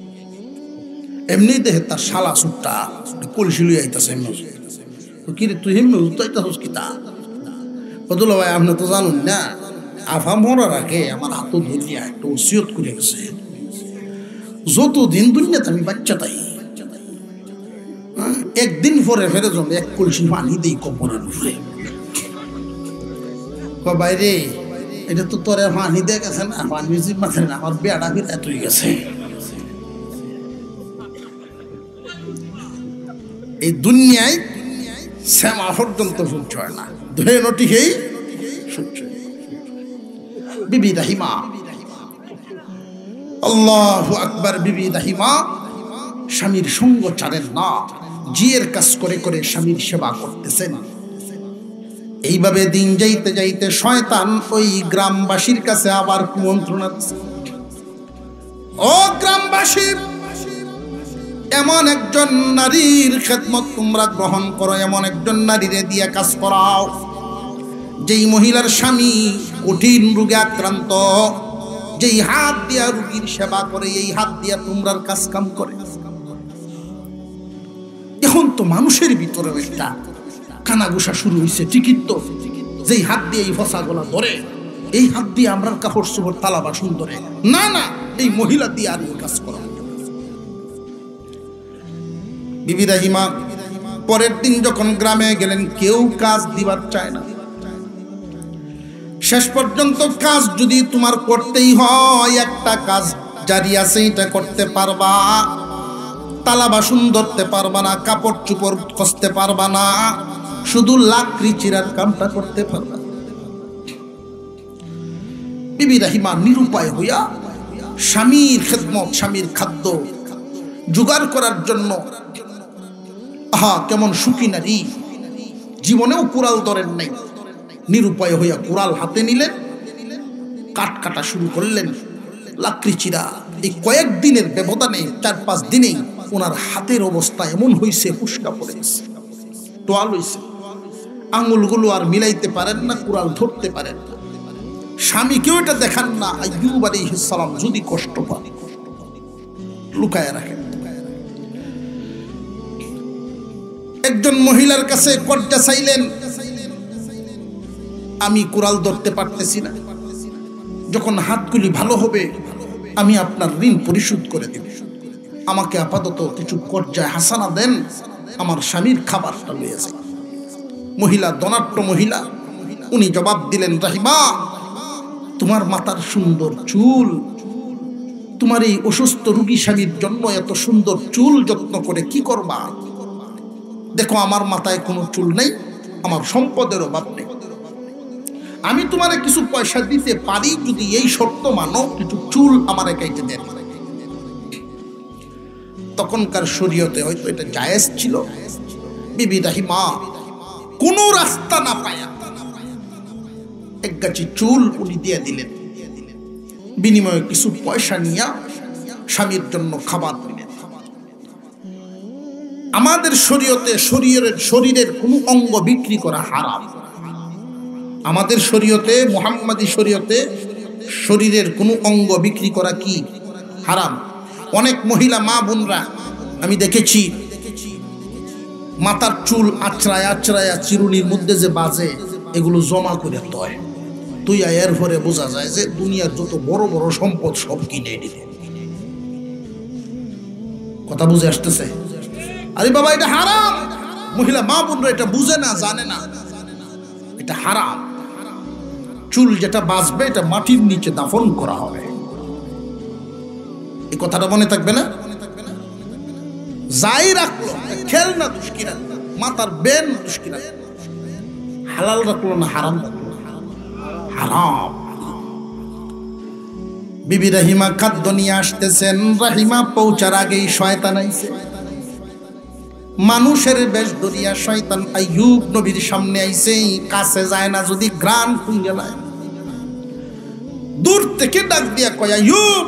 এমনি দেখে তার শালা সুটটা কলসি লইয়া আইতাছে, কি রে তুই হেমনি উত্তাইতাছিস কিতা? বদল ভাই আপনি তো জানুন না, আফা মরার আগে আমার হাত ধরিয়া একটা ওসিয়ত করে গেছে, যতদিন দুনিয়াতে আমি বাচ্চা তাই একদিন পরে ফেরে জন্য 1 কলসি পানি দিই কবরের উপরে। বাইরে এটা তো তোর পানি দিয়ে গেছে না, পানি মাথায় না, আমার বেড়া ফিরে এত গেছে। এই দুনিয়ায় শ্যামা পর্যন্ত সহ্য হয় না, ধরে নটিকেই সহ্য। বিবি রাহিমা, আল্লাহু আকবার, বিবি রাহিমা স্বামীর সঙ্গ ছাড়েন না, জিয়ের কাজ করে করে স্বামীর সেবা করতেছেন। এইভাবে দিন যাইতে যাইতে শয়তান ওই গ্রামবাসীর কাছে আবার কুমন্ত্রণা দিচ্ছে, ও গ্রামবাসী, এমন একজন নারীর খেদমত তোমরা গ্রহণ করো, এমন একজন নারীরে দিয়ে কাজ করাও যেই মহিলার স্বামী কঠিন রোগে আক্রান্ত, যেই হাত দিয়া রোগীর সেবা করে, এই হাত দিয়া তোমরার কাজ কাম করে। এখন তো মানুষের ভিতরে একটা কানাঘুষা শুরু হয়েছে, ঠিকই তো, যেই হাত দিয়ে এই ফসা গলা ধরে, এই হাত দিয়ে আমরা কাপড় চোপড় তালা বাসন ধরে, না না এই মহিলা দিয়ে আর এই কাজ করা। বিবি রাহিমা পরের দিন যখন গ্রামে গেলেন, কেউ কাজ দিবার চায় না। শেষ পর্যন্ত কাজ যদি তোমার করতেই হয়, একটা কাজ জারি আছে, এটা করতে পারবা, তালা বাসন ধরতে পারবা না, কাপড় চোপড় কষতে পারবা না, শুধু লাকড়ি চিরার কামটা করতে পারবা। বিবি রাহিমা নিরুপায় হইয়া স্বামীর খেদমত, স্বামীর খাদ্য জোগাড় করার জন্য, আহা কেমন সুখী নারী, জীবনেও কুড়াল ধরেন নাই, নিরুপায় হইয়া কুড়াল হাতে নিলেন, কাট কাটা শুরু করলেন, লাকড়ি চিরা। এই কয়েকদিনের ব্যবধানে 4-5 দিনেই ওনার হাতের অবস্থা এমন হয়েছে, ফুসকা পড়ে গেছে, টোয়াল হয়েছে, আঙুলগুলো আর মিলাইতে পারেন না, কুড়াল ধরতে পারেন না। স্বামীকেও এটা দেখান না। আইয়ুব আলাইহিস সালাম যদি কষ্ট পান লুকায় রাখেন। একজন মহিলার কাছে কর্জা চাইলেন, আমি কুড়াল ধরতে পারতেছি না, যখন হাতগুলি ভালো হবে আমি আপনার ঋণ পরিশোধ করে দেব, আমাকে আপাতত কিছু কর্জায় হাসানা দেন, আমার স্বামীর খাবারটা লয়ে যায়। মহিলা ধনাঢ্য মহিলা, উনি জবাব দিলেন, রাহিমা তোমার মাথার সুন্দর চুল, তোমার এই অসুস্থ রোগী স্বামীর জন্য এত সুন্দর চুল যত্ন করে কি করবা? দেখো আমার মাথায় কোনো চুল নেই, আমার সম্পদের অভাব নেই, আমি তোমারে কিছু পয়সা দিতে পারি যদি এই শর্ত মানো কিছু চুল আমারে কাইতে দেন। তখনকার শরীয়তে হয়তো এটা জায়েজ ছিল। বিবি রাহিমা কোনো রাস্তা না পায়া এক গাছি চুল উনি দিয়ে দিলেন, বিনিময়ে কিছু পয়সা নিয়ে স্বামীর জন্য খাবার দিলেন। আমাদের শরীয়তে শরীরের কোনো অঙ্গ বিক্রি করা হারাম। আমাদের শরীয়তে, মুহাম্মাদি শরীয়তে শরীরের কোনো অঙ্গ বিক্রি করা কি হারাম। অনেক মহিলা মা বোনরা আমি দেখেছি মাথার চুল আঁচড়ায় আঁচড়ায় চিরুনির মধ্যে যে বাজে এগুলো জমা করে তয় তুই এর পরে বোঝা যায় যে দুনিয়ার যত বড় বড় সম্পদ সব কিনে নিবে। কথা বুঝে আসতেছে? আরে বাবা এটা হারাম। মহিলা মা বোনরা এটা বুঝে না, জানে না, এটা হারাম। চুল যেটা বাঁচবে এটা মাটির নিচে দাফন করা হবে। এই কথাটা মনে থাকবে না? যাই রাখলো খেল না দুষ্কিরা, মাথার বেন দুষ্কিরা, হালাল রাখলো না হারাম রাখলো? হারাম। বিবি রাহিমা খাদ্য নিয়ে আসতেছেন, রাহিমা পৌঁছার আগেই শয়তান আইছে। মানুষের বেশ ধরিয়া শয়তান আইয়ুব নবীর সামনে আইছে, কাছে যায় না, যদি গ্রান খুঁজে যায় দূর থেকে ডাক দিয়া কয়, আইয়ুব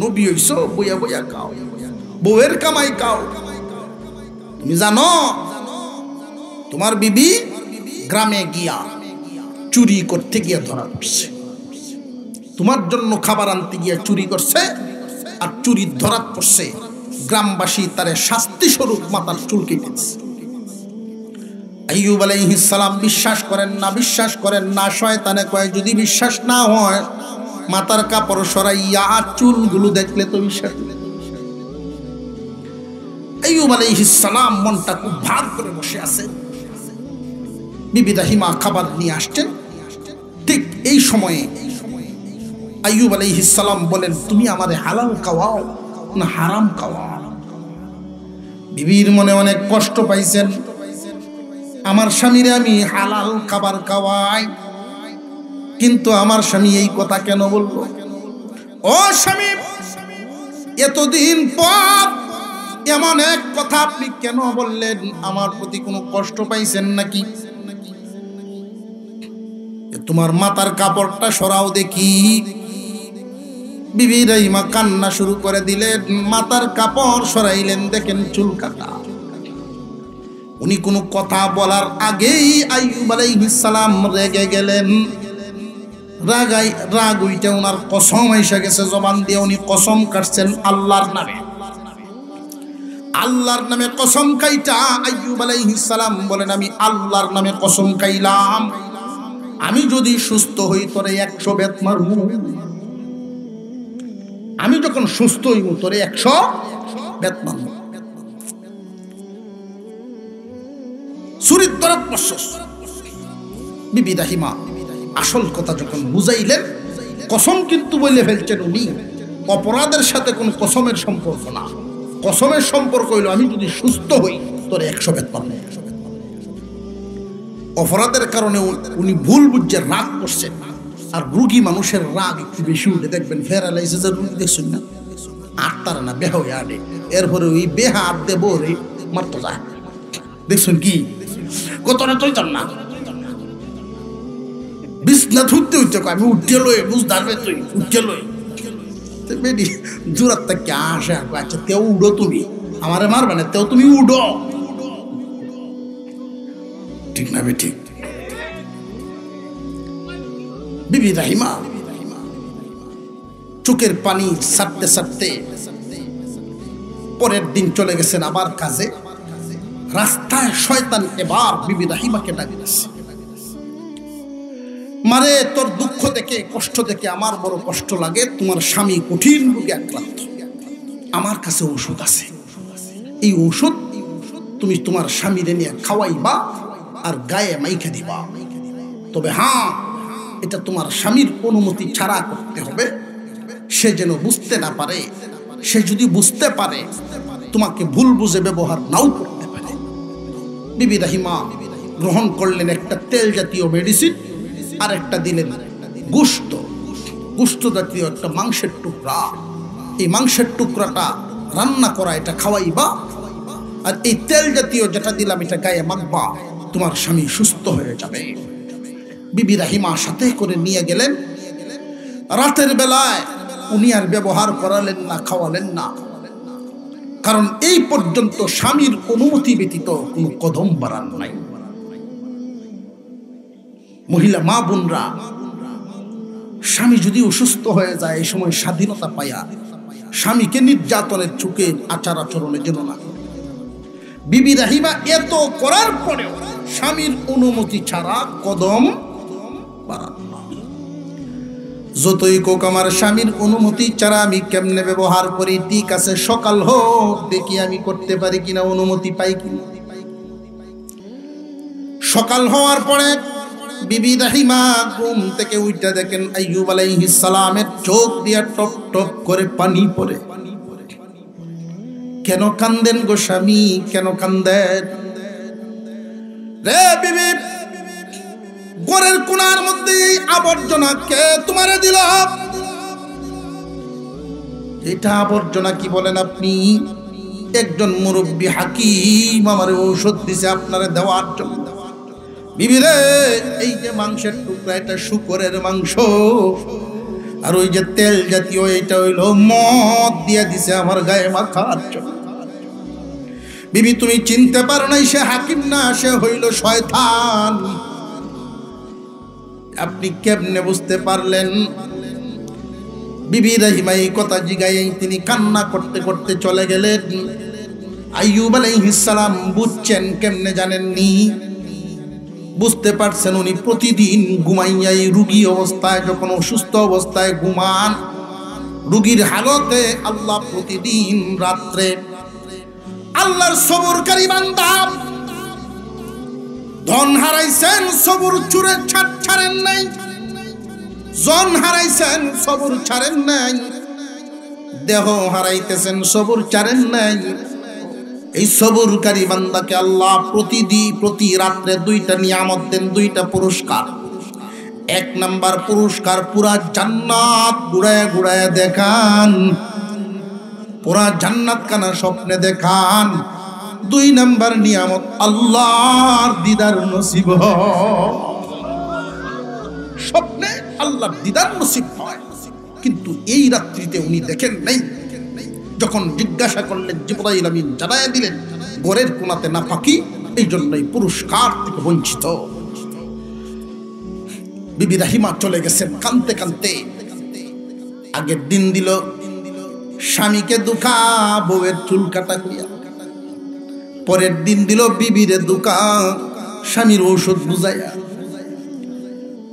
নবী হইছো, বইয়া বইয়া খাও, বউয়ের কামাই খাও। তুমি জানো তোমার বিবি গ্রামে গিয়া চুরি করতে গিয়া ধরা পড়ছে, তোমার জন্য খাবার আনতে গিয়া চুরি করছে আর চুরি ধরা পড়ছে। গ্রামবাসী তারে শাস্তি স্বরূপ মাথার চুল কেটেছে। আইয়ুব আলাইহিস সালাম বিশ্বাস করেন না। শয়তানে কয় যদি বিশ্বাস না হয় মাথার কাপড় সরাইয়া আর চুলগুলো দেখলে তো বিশ্বাস। আইয়ুব আলাইহিস সালাম মনটা খুব ভার করে বসে আছে। বিবি রাহিমা খাবার নিয়ে আসছেন। ঠিক এই সময়ে আইয়ুব আলাইহিস সালাম বলেন, তুমি আমারে হালাল খাওয়াও না হারাম খাওয়াও? বিবির মনে অনেক কষ্ট পাইছেন, আমার স্বামীরে আমি হালাল খাবার খাওয়াই, কিন্তু আমার স্বামী এই কথা কেন বলবো? ও স্বামী, এতদিন পর এমন এক কথা আপনি কেন বললেন? আমার প্রতি কোনো কষ্ট পাইছেন নাকি? তোমার মাথার কাপড়টা সরাও দেখি। বিবি রাহিমা কান্না শুরু করে দিলেন। মাথার কাপড় সরাইলেন, দেখেন চুল কাটা। উনি কোনো কথা বলার আগেই আইয়ুব আলাইহিস সালাম রেগে গেলেন। রাগ উইটা ওনার কসম এসে গেছে জবান দিয়ে। উনি কসম কাটছেন আল্লাহর নামে। আল্লাহর নামে কসম খাইটা আইয়ুব আলাইহিস সালাম বলেন, আমি আল্লাহর নামে কসম খাইলাম, আমি যদি সুস্থ হই তোরে 100 বেত মারবো। আমি যখন সুস্থ হইব তোরে 100 বেত মারবো। চুরির ধরা পড়ছস। বিবি রাহিমা আসল কথা যখন বুঝাইলেন, কসম কিন্তু বলে ফেলছেন উনি, অপরাধের সাথে কোন কসমের সম্পর্ক না। কসমের সম্পর্ক হইল আমি যদি সুস্থ হই তোরে 100 বেত মারবো। অপরাধের কারণে উনি ভুল বুঝছে রাগ করছেন। আর রুগী মানুষের রাগ একটু বেশি উঠে, দেখবেন প্যারালাইসিসের রুগী দেখছেন না, আটতারা না বেহা হয়ে আটে, এরপরে ওই বেহা আট দেব রে মারতো যায়। দেখছেন কি কতটা তৈতাম না, বিছনা ধুতে হইতে আমি উঠে লই, বুঝ ধরবে তুই উঠে লই বেডি দূরাত থেকে আসে। আচ্ছা তেও উড়ো, তুমি আমারে মারবে না, তেও তুমি উড়ো, ঠিক না? ঠিক বিবি রাহিমা চোখের পানি ছাড়তে ছাড়তে পরের দিন চলে গেছেন আবার কাজে। রাস্তায় শয়তান এবার বিবি রাহিমাকে ডাকতেছে, মারে তোর দুঃখ দেখে কষ্ট দেখে আমার বড় কষ্ট লাগে, তোমার স্বামী কঠিন রোগে আক্রান্ত, আমার কাছে ঔষধ আছে, এই ঔষধ তুমি তোমার স্বামীরে নিয়ে খাওয়াইবা আর গায়ে মাইখা দিবা, তবে হ্যাঁ এটা তোমার স্বামীর অনুমতি ছাড়া করতে হবে, সে যেন বুঝতে না পারে, সে যদি বুঝতে পারে তোমাকে ভুল বুঝে ব্যবহার নাও করতে পারে। বিবি রাহিমা গ্রহণ করলেন একটা তেল জাতীয় মেডিসিন, আর একটা দিলেন গোশত জাতীয় একটা মাংসের টুকরা, এই মাংসের টুকরাটা রান্না করা, এটা খাওয়াইবা, আর এই তেল জাতীয় যেটা দিলাম এটা গায়ে মাখবা, তোমার স্বামী সুস্থ হয়ে যাবে। বিবি রাহিমা সাথে করে নিয়ে গেলেন। রাতের বেলায় উনি আর ব্যবহার করালেন না, খাওয়ালেন না, কারণ এই পর্যন্ত স্বামীর অনুমতি ব্যতীত কোনো কদম বাড়ান নাই। মহিলা মা বোনরা, স্বামী যদি অসুস্থ হয়ে যায় এই সময় স্বাধীনতা পায়া স্বামীকে নির্যাতনের চোখে আচার আচরণের জন্য না। বিবি রাহিমা এত করার পরেও স্বামীর অনুমতি ছাড়া কদম বাড়ান না। যতই কোক আমার স্বামীর অনুমতি ছাড়া আমি কেমনে ব্যবহার করি, ঠিক আছে সকাল হোক দেখি আমি করতে পারি কিনা, অনুমতি পাই কিনা। সকাল হওয়ার পরে বিবি রাহিমা ঘুম থেকে উঠে দেখেন আইয়ুব আলাইহিস সালামের চোখ দিয়া টপ টপ করে পানি পড়ে। কেন কান্দেন গো স্বামী, কেন কান্দেন রে বিবি? ঘরের কোণার মধ্যে এই আবর্জনা কে তোমারে দিল? এটা আবর্জনা কি বলেন আপনি? একজন মুরব্বী হাকিম আমারে ঔষধ দিছে আপনারে দেওয়ার জন্য। বিবি রে, এই যে মাংসের টুকরা এটা শুকরের মাংস, আর ওই যে তেল জাতীয় এটা হইল মদ দিয়ে দিছে আমার গায়ে মাখার জন্য। বিবি তুমি চিনতে পারো নাই সে হাকিম না, সে হইল শয়তান। আপনি কেমনে বুঝতে পারলেন? বিবি রাহিমা এই কথা জিগাই তিনি কান্না করতে করতে চলে গেলেন। আইয়ুব আলাইহিস সালাম বুঝছেন কেমনে জানেননি? বুঝতে পারছেন উনি প্রতিদিন ঘুমাইয়াই রুগী অবস্থায়, যখন অসুস্থ অবস্থায় ঘুমান, রুগীর হালতে আল্লাহ প্রতিদিন রাত্রে আল্লাহর সবরকারী বান্দা, ধন হারাইছেন সবর চুরে ছাড়েন নাই, জন হারাইছেন সবর ছাড়েন নাই, দেহ হারাইতেছেন সবর ছাড়েন নাই। এই সবরকারী বান্দাকে আল্লাহ প্রতি রাত্রে দুইটা নিয়ামত দেন, দুইটা পুরস্কার। এক নাম্বার পুরস্কার পুরা জান্নাত ঘুরায় ঘুরায় দেখান, পুরা জান্নাত কানা স্বপ্নে দেখান। দুই নাম্বার নিয়ামত আল্লাহর দিদার নসিব হয়, স্বপ্নে আল্লাহর দিদার নসিব হয়। কিন্তু এই রাত্রিতে উনি দেখেন নাই। যখন জিজ্ঞাসা করলেন জিবরাইল আমিন জানায়া দিলেন ঘরের কোণাতে নাপাকি, এই জন্যই পুরস্কার থেকে বঞ্চিত। বিবি রাহিমা চলে গেছেন কানতে কানতে। আগের দিন দিল স্বামীকে দুঃখা বউয়ের চুল কাটা করিয়া, পরের দিন দিল বিবিরে দুঃখা স্বামীর ঔষধ বুঝাইয়া।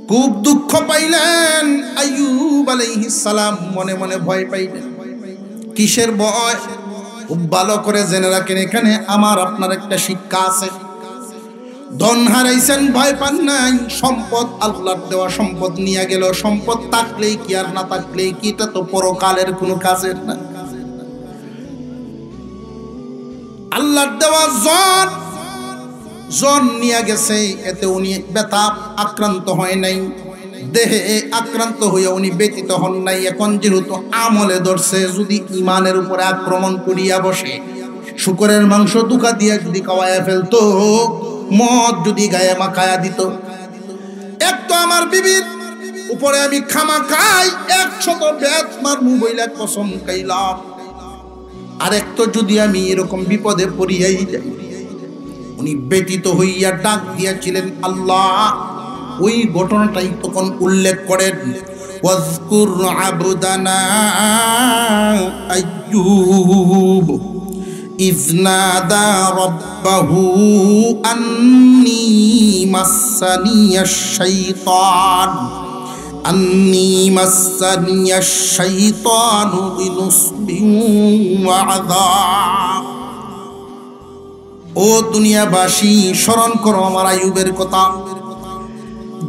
খুব দুঃখ পাইলেন আইয়ুব আলাইহিস সালাম, মনে মনে ভয় পাইলেন। কিসের ভয়? খুব ভালো করে জেনে রাখেন, এখানে আমার আপনার একটা শিক্ষা আছে। ধন হারাইছেন ভয় পান নাই, সম্পদ আল্লাহর দেওয়া সম্পদ নিয়ে গেল, সম্পদ থাকলেই কি আর না থাকলেই কি, এটা তো পরকালের কোনো কাজের না। আল্লাহর দেওয়া জন নিয়ে গেছে, এতে উনি ব্যথা আক্রান্ত হয় নাই, দেহে আক্রান্ত হইয়া উনি ব্যতীত হন নাই। এখন যেহেতু আমলে ধরছে, যদি ইমানের উপরে আক্রমণ করিয়া বসে, শুকরের মাংস দুকা দিয়ে যদি খাওয়াইয়া ফেলতো, মদ যদি গায়ে মাখায়া দিত, এক তো আমার বিবির উপরে আমি খামা খাই 100 বেত মারমু বইলা কসম খাইলাম, আর এক তো যদি আমি এরকম বিপদে পড়িয়াই যাই। উনি ব্যতীত হইয়া ডাক দিয়াছিলেন, আল্লাহ ওই ঘটনাটাই তখন উল্লেখ করেন, ওয়াজকুর আবদানা আইয়ুব ইয নাদা রাব্বাহু আন্নী মাসসানিয়াশ শাইতানু বিনুসবিন ওয়া আযাব। ও দুনিয়াবাসী, স্মরণ করো আমার আইয়ুবের কথা।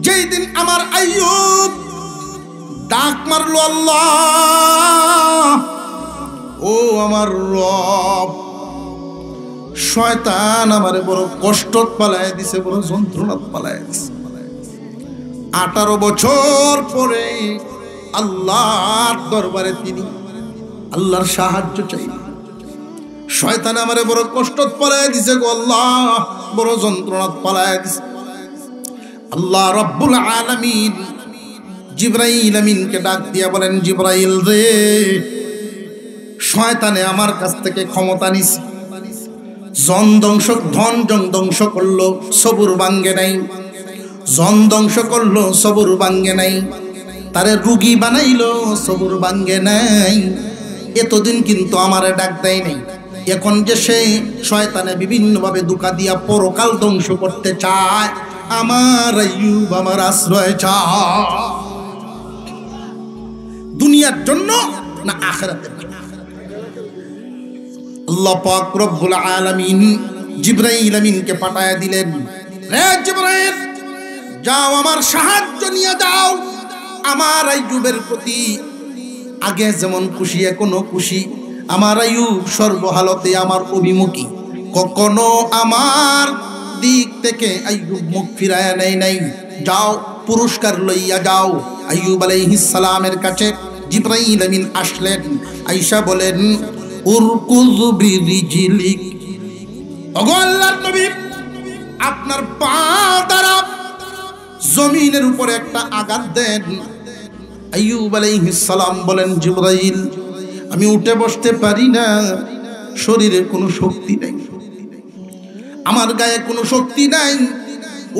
যেই দিন আমার আইয়ুব ডাক মারলো, আল্লাহ ও আমার রব, শয়তান আমারে বড় কষ্টত পালায় দিছে, বড় যন্ত্রণাত পালায় দিছে। 18 বছর পরে আল্লাহর দরবারে তিনি আল্লাহর সাহায্য চাই। শয়তান আমারে বড় কষ্টত পালায় দিছে গো আল্লাহ, বড় যন্ত্রণাত পালায় দিছে। আল্লাহ রাব্বুল আলামিন জিবরাইল আমিনকে ডাক দিয়া বলেন, জিবরাইল রে, শয়তানে আমার কাছ থেকে ক্ষমতা নিছে, ধন ধ্বংস করলো, সবুর ভাঙ্গে নাই। জন ধ্বংস করলো, সবুর ভাঙ্গে নাই। তারে রুগী বানাইলো, সবুর ভাঙ্গে নাই। এতদিন কিন্তু আমারে ডাক দেয় নাই। এখন যে সে শয়তানে বিভিন্নভাবে ধোঁকা দিয়া পরকাল ধ্বংস করতে চায়, আমার আইয়ুব আমার আশ্রয় চায়। দুনিয়ার জন্য না আখিরাতের জন্য? আল্লাহ পাক রব্বুল আলামিন জিবরাইল আমিনকে পাঠায়া দিলেন, রে জিবরাইল, যাও আমার সাহায্য নিয়ে যাও। আমার আইয়ুবের প্রতি আগে যেমন খুশি এখনো খুশি। আমার আইয়ুব সর্বহালতে আমার অভিমুখী, কখনো আমার দিক থেকে আইয়ুব মুখ ফিরায়া নেয় নাই। যাও, পুরস্কার লইয়া যাও। আইয়ুব আলাইহিস সালামের কাছে জিবরাইল আমিন আসলেন, আয়েশা বলেন, উরকুজ বিরিজিলিক, ওগো আল্লাহর নবী, আপনার পা দ্বারা জমিনের উপরে একটা আঘাত দেন। আইয়ুব আলাইহিস সালাম বলেন, জিবরাইল, আমি উঠে বসতে পারি না, শরীরে কোনো শক্তি নাই, আমার গায়ে কোনো শক্তি নাই,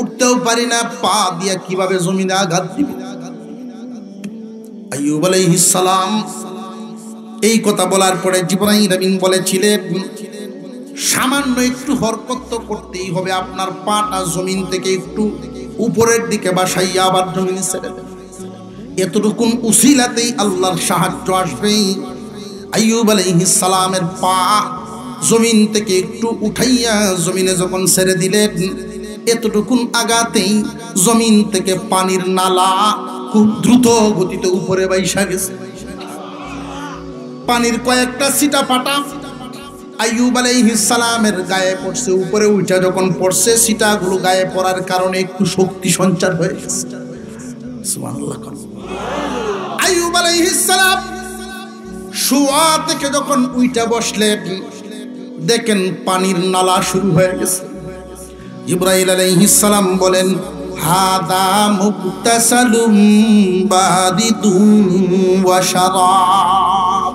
উঠতেও পারি না, পা দিয়া কিভাবে জমিনে আঘাত দিব? আইয়ুব আলাইহিস সালাম এই কথা বলার পরে জিবরাইল আমিন বলেছিলেন, সামান্য একটু হরকত করতেই হবে, আপনার পাটা জমিন থেকে একটু উপরের দিকে বাসাইয়া আবার জমিনে ছেড়ে দেন। এতটুকুন উসিলাতেই আল্লাহর সাহায্য আসবে। আইয়ুব আলাইহিস সালামের পা জমিন থেকে একটু উঠাইয়া জমিনে যখন ছেড়ে দিলেন, এতটুকুন আগাতেই জমিন থেকে পানির নালা খুব দ্রুত গতিতে উপরে বাইসা গেছে। পানির কয়েকটা ছিটা পাটা আইয়ুব আলাইহিস সালামের গায়ে পড়ছে। উপরে উঠা যখন পড়ছে, ছিটাগুলো গায়ে পড়ার কারণে একটু শক্তি সঞ্চার হয়ে গেছে। সুবহানাল্লাহ। আইয়ুব আলাইহিস সালাম শোয়া থেকে যখন উঠা বসলেন, দেখেন পানির নালা শুরু হয়ে গেছে। জিবরাইল আলাইহিস সালাম বলেন, হাদা মুগতাসালুম বারিদুন ওয়া শারাব।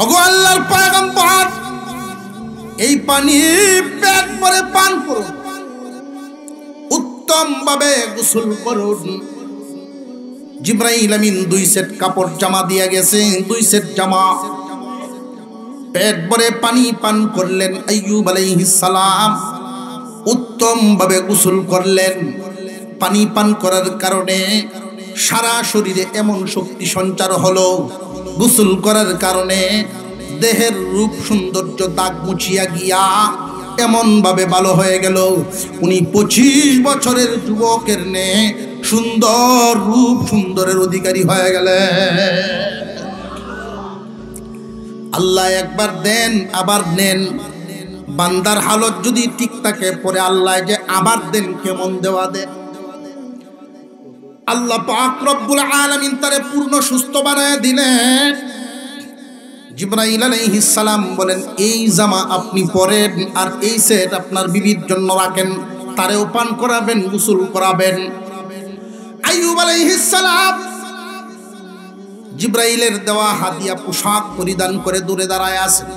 ওগো আল্লাহর পয়গম্বর, এই পানি পেট ভরে পান করুন, উত্তম ভাবে গোসল করুন। জিবরাইল আমিন 2 সেট কাপড় জামা দিয়া গেছে, 2 সেট জামা। পেট ভরে পানি পান করলেন আইয়ুব আলাইহিস সালাম, উত্তম ভাবে গোসল করলেন। পানি পান করার কারণে সারা শরীরে এমন শক্তি সঞ্চার হলো, গোসল করার কারণে দেহের রূপ সৌন্দর্য দাগ মুছিয়া গিয়া এমন ভাবে ভালো হয়ে গেল, উনি 25 বছরের যুবকের নে সুন্দর রূপ সুন্দরের অধিকারী হয়ে গেলেন। আল্লাহ একবার দেন আবার নেন। বান্দার হালত যদি ঠিক থাকে, পরে আল্লাহ যে আবার দেন, কেমন দেওয়া দেন। আল্লাহ পাক রব্বুল আলামিন তারে পূর্ণ সুস্থ বানায় দিলেন। জিবরাইল আলাইহিস সালাম বলেন, এই জামা আপনি পরেন, আর এই সেট আপনার বিবির জন্য রাখেন, তারেও পান করাবেন, গোসল করাবেন। আইয়ুব আলাইহিস সালাম জিবরাইলের দেওয়া হাদিয়া পোশাক পরিধান করে দূরে দাঁড়ায় আছেন।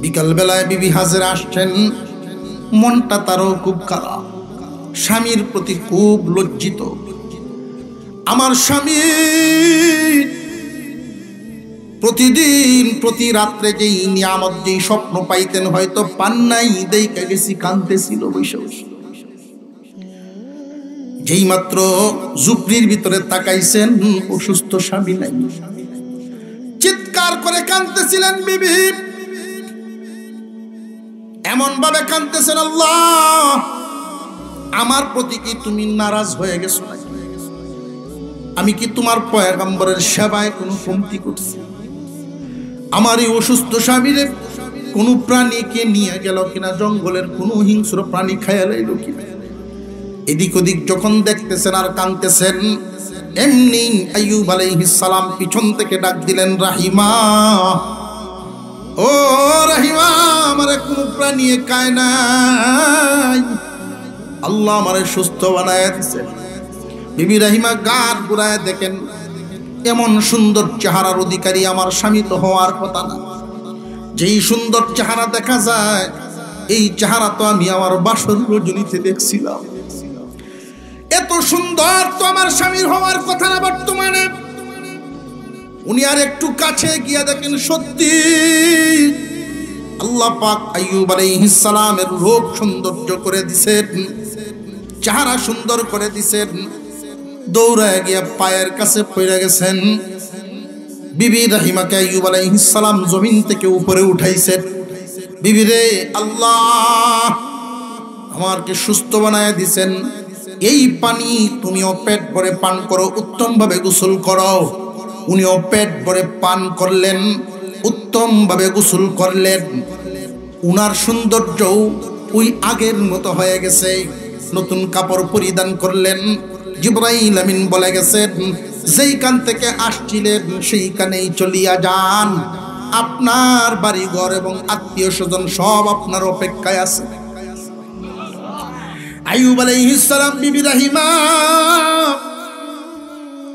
বিকাল বেলায় বিবি হাজেরা আসছেন, মনটা তারও খুব খারাপ। স্বামীর প্রতি খুব লজ্জিত। আমার স্বামী প্রতিদিন প্রতি রাত্রে যেই নিয়ামত যেই স্বপ্ন পাইতেন হয়তো পান নাই, দেইকা গেছি কাঁদতেছিল বসে বসে। যেই মাত্র ঝুপড়ির ভিতরে তাকাইছেন অসুস্থ স্বামী নাই, চিৎকার করে কাঁদতেছিলেন বিবি, এমন ভাবে কাঁদতেছেন, আল্লাহ আমার প্রতি কি তুমি নারাজ হয়ে গেছো নাকি? আমি কি তোমার পয়গম্বরের সেবায় কোনো কমতি করছি? আমার এই অসুস্থ স্বামীরে কোনো প্রাণীকে নিয়ে গেল কিনা, জঙ্গলের কোনো হিংস্র প্রাণী খাইয়া লাইল কিনা? এদিক ওদিক যখন দেখতেছেন আর কাঁদতেছেন, এমনি আইয়ুব আলাইহিস সালাম পিছন থেকে ডাক দিলেন, রাহিমা, ও রাহিমা, আমারে কোনো প্রাণী খায় নাই, আল্লাহ আমারে সুস্থ বানায় দিয়েছে। বিবি রাহিমা গার ঘুরায় দেখেন, এমন সুন্দর চেহারার অধিকারী আমার স্বামী তো হওয়ার কথা না। যেই সুন্দর চেহারা দেখা যায়, এই চেহারা তো আমি আমার বাসর রজনীতে দেখছিলাম। এত সুন্দর তো আমার স্বামীর হওয়ার কথা না বর্তমানে। উনি আর একটু কাছে গিয়া দেখেন, সত্যি আল্লাহ পাক আইয়ুব আলাইহিস সালামের রূপ সৌন্দর্য করে দিছেন, চেহারা সুন্দর করে দিছেন। দৌড়ায় গিয়া পায়ের কাছে পড়ে গেছেন। বিবি রাহিমাকে আইয়ুব আলাইহিস সালাম জমিন থেকে উপরে উঠাইছেন। বিবি রে, আল্লাহ আমাকে সুস্থ বানায় দিছেন, এই পানি তুমিও পেট ভরে পান করো, উত্তম ভাবে গোসল করো। উনিও পেট ভরে পান করলেন, উত্তম ভাবে গোসল করলেন। উনার সৌন্দর্য ওই আগের মতো হয়ে গেছে, নতুন কাপড় পরিধান করলেন। জিবরাইল আমিন বলে গেছেন, যেইখান থেকে আসছিলেন সেইখানেই চলিয়া যান, আপনার বাড়ি ঘর এবং আত্মীয় স্বজন সব আপনার অপেক্ষায় আছে। আইয়ুব আলাইহিস সালাম, বিবি রাহিমা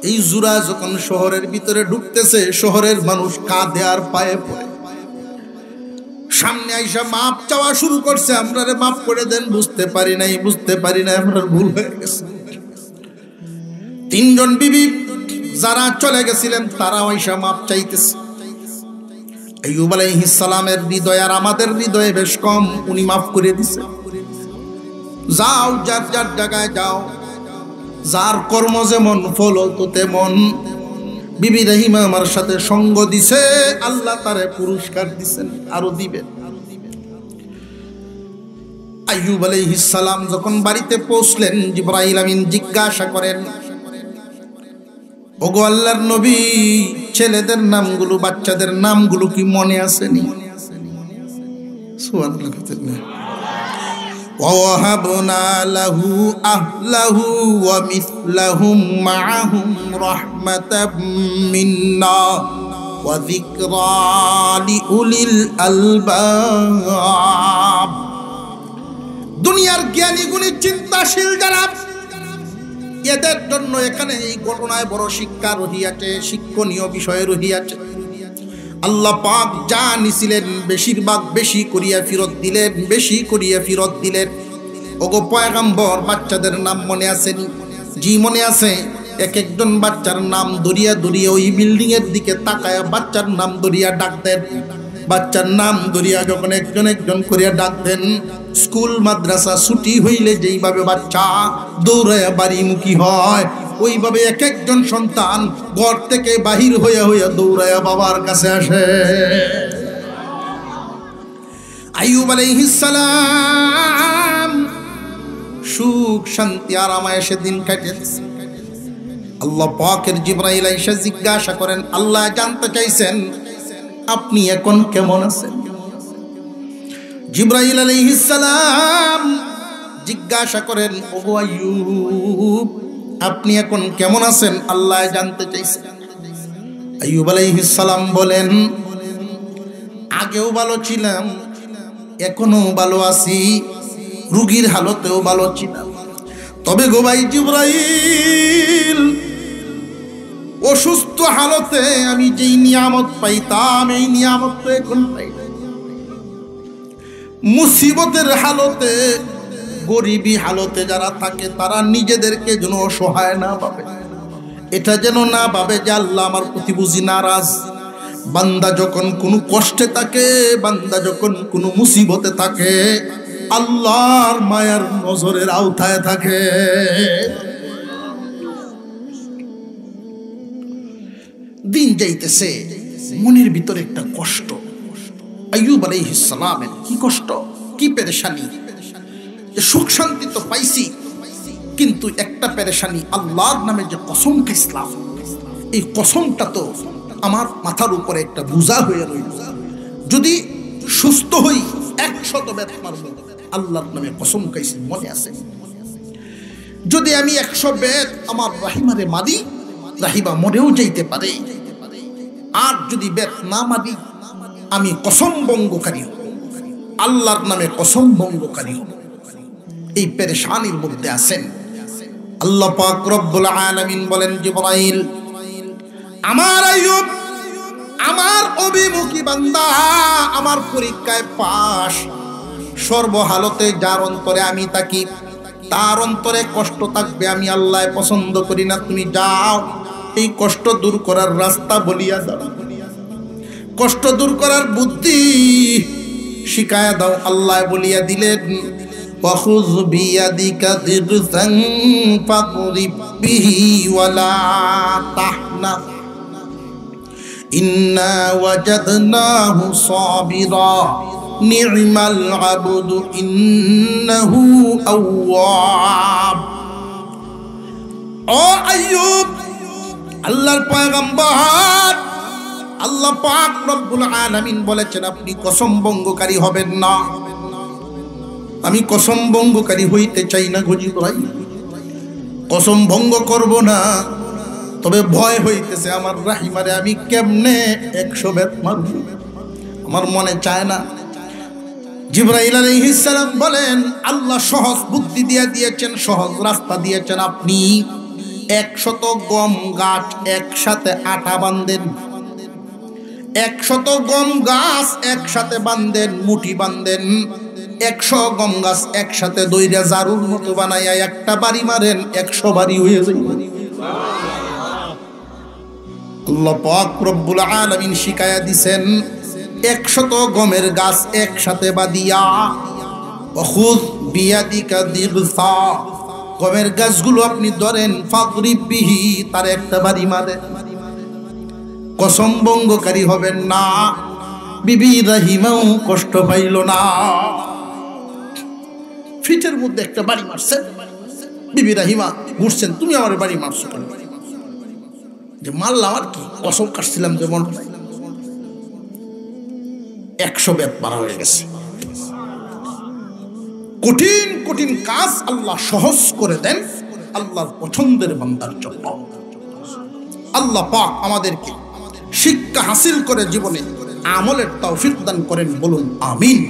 এই জুরা যখন শহরের ভিতরে ঢুকতেছে, শহরের মানুষ কাঁদে আর পায়ে পড়ে। সামনে আইসা মাপ চাওয়া শুরু করছে, আপনারে মাফ করে দেন, বুঝতে পারি নাই, আপনার ভুল হয়ে গেছে। তিনজন বিবি যারা চলে গেছিলেন তারাও আইসা মাপ চাইতেছে। আইয়ুব আলাইহিস সালামের হৃদয় আর আমাদের হৃদয়ে বেশ কম, উনি মাফ করে দিছে। যাও, যার যার জায়গায় যাও, যার কর্ম যেমন ফল তো তেমন। বিবি রাহিমা আমার সাথে সঙ্গ দিছে, আল্লাহ তারে পুরস্কার দিছেন, আরো দিবেন। আইয়ুব আলাইহিস সালাম যখন বাড়িতে পৌঁছলেন, জিবরাইল আমিন জিজ্ঞাসা করেন, ওগো আল্লাহর নবী, ছেলেদের নামগুলো, বাচ্চাদের নামগুলো কি মনে আসেনি? সুবহানাল্লাহ। وَوَهَبْنَا لَهُ أَهْلَهُ وَمِثْلَهُمْ مَعَهُمْ رَحْمَةً مِنَّا وَذِكْرَى لِأُولِي الْأَلْبَابِ। দুনিয়ার জ্ঞানী গুণী চিন্তাশীল যারা, এদের জন্য এখানে এই ঘটনায় বড় শিক্ষা রহিয়াছে, শিক্ষণীয় বিষয় রহিয়াছে। আল্লাহ পাক যা নিছিলেন বেশিরভাগ বেশি করিয়া ফিরত দিলেন, বেশি করিয়া ফিরত দিলেন। ওগো পয়গম্বর, বাচ্চাদের নাম মনে আছে? জি মনে আছে। এক একজন বাচ্চার নাম দরিয়া দরিয়া ওই বিল্ডিং এর দিকে তাকায়া বাচ্চার নাম দরিয়া ডাক দেন। বাচ্চার নাম দরিয়া যখন একজন একজন করিয়া ডাক দেন, স্কুল মাদ্রাসা ছুটি হইলে যেইভাবে বাচ্চা দৌড়ায়া বাড়িমুখী হয়, ওইভাবে এক একজন সন্তান ঘর থেকে বাহির হইয়া হইয়া দৌড়ায়া বাবার কাছে আসে। আইয়ুব আলাইহিস সালাম সুখ শান্তি আরামায় সেদিন কাটিয়েছে। আল্লাহ পাকের জিবরাইল আইসা জিজ্ঞাসা করেন, আল্লাহ জানতে চাইছেন আপনি এখন কেমন আছেন? জিবরাইল আলাইহিস সালাম জিজ্ঞাসা করেন, ওগো আইয়ুব, আপনি এখন কেমন আছেন? আল্লাহ জানতে চাইছেন। আইয়ুব আলাইহিস সালাম বলেন, আগেও ভালো ছিলাম, এখনো ভালো আছি, রোগীর হালতেও ভালো ছিলাম। তবে গো ভাই জিবরাইল, অসুস্থ হালতে আমি যেই নিয়ামত পাইতাম, এই নিয়ামত তো এখন পাই না। মুসিবতের হালতে গরিবী হালতে যারা থাকে তারা নিজেদেরকে যেন অসহায় না ভাবে, এটা যেন না ভাবে যে আল্লাহ আমার প্রতি বুঝি নারাজ। বান্দা যখন কোনো কষ্টে থাকে, বান্দা যখন কোনো মুসিবতে থাকে, আল্লাহর মায়ার নজরের আওতায় থাকে। দিন যাইতেছে, মনের ভিতরে একটা কষ্ট। আইয়ুব আলাইহিস সালামের কি কষ্ট, কি পেরেশানি। সুখ শান্তি তো পাইছি, কিন্তু একটা পেরেশানি, আল্লাহর নামে যে কসম খাইছিলাম, এই কসমটা তো আমার মাথার উপরে একটা বোঝা হয়ে রইল। যদি সুস্থ হই 100 বেত মারব, আল্লাহর নামে কসম খাইছি, মনে আছে। যদি আমি 100 বেত আমার রাহিমারে মারি, রাহিমা মরেও যাইতে পারে। আর যদি বেত না মারি, আমি কসম ভঙ্গকারী হব, আল্লাহর নামে কসম ভঙ্গকারী হব। এই পেরেশানির মধ্যে আছেন। আল্লাহ পাক রব্বুল আলামিন বলেন, জিবরাইল, আমার আইয়ুব, আমার অভিমুখী বান্দা, আমার পরীক্ষায় পাস। সর্বহালতে যার অন্তরে আমি থাকি, তার অন্তরে কষ্ট থাকবে, আমি আল্লাহ পছন্দ করি না। তুমি যাও, এই কষ্ট দূর করার রাস্তা বলিয়া দাও, কষ্ট দূর করার বুদ্ধি শিখায়া দাও। আল্লাহ বলিয়া দিলেন, ওয়াখুয বিয়াদিকা দিরসান ফাকরিব বিহি ওয়ালা তাহনা ইন্না ওয়াজাদনাহু সাবিরা নি'মাল আবদু ইন্নাহু আওয়াব। ও আইয়ুব, আল্লাহর পয়গম্বর, আল্লাহ পাক রব্বুল আলামিন বলেছেন, আপনি কসম ভঙ্গকারী হবেন না। আমি কসম ভঙ্গকারী হইতে চাই না গো জিবরাইল, কসম ভঙ্গ করব না। তবে ভয় হইতেছে, আমার রাহিমারে আমি কেমনে 100 বেত মারব, আমার মনে চায় না। জিবরাইল আলাইহিস সালাম বলেন, আল্লাহ সহজ বুদ্ধি দিয়ে দিয়েছেন, সহজ রাস্তা দিয়েছেন। আপনি 100 গম গাছ একসাথে আটা বাঁধেন, 100 গম গাছ একসাথে বাঁধেন, মুঠি বাঁধেন। 100 গম গাছ একসাথে দইরা জারুর মতো বানাইয়া একটা বাড়ি মারেন, 100 বাড়ি হয়ে যাবে। আল্লাহ পাক রব্বুল আলামিন শিখায়া দিছেন, 100 গমের গাছ একসাথে বাঁধিয়া, ওয়াখুয বিয়াদিকা দিরসা, গমের গাছগুলো আপনি ধরেন, ফাকরিব বিহি, তার একটা বাড়ি মারেন। কসম ভঙ্গকারী হবেন না। বিবি রাহিমাও কষ্ট পাইল না, ফিটের মধ্যে একটা বাড়ি মারছেন। বিবি রাহিমা ঘুরছেন, তুমি আমার বাড়ি মারছো কেন? যে মারলাম আর কি, কসম কাটছিলাম যে মন 100 বেত মারা হয়ে গেছে। কঠিন কঠিন কাজ আল্লাহ সহজ করে দেন আল্লাহর পছন্দের বান্দার জন্য। আল্লাহ পাক আমাদেরকে শিক্ষা হাসিল করে জীবনে আমলের তৌফিক দান করেন, বলুন আমিন।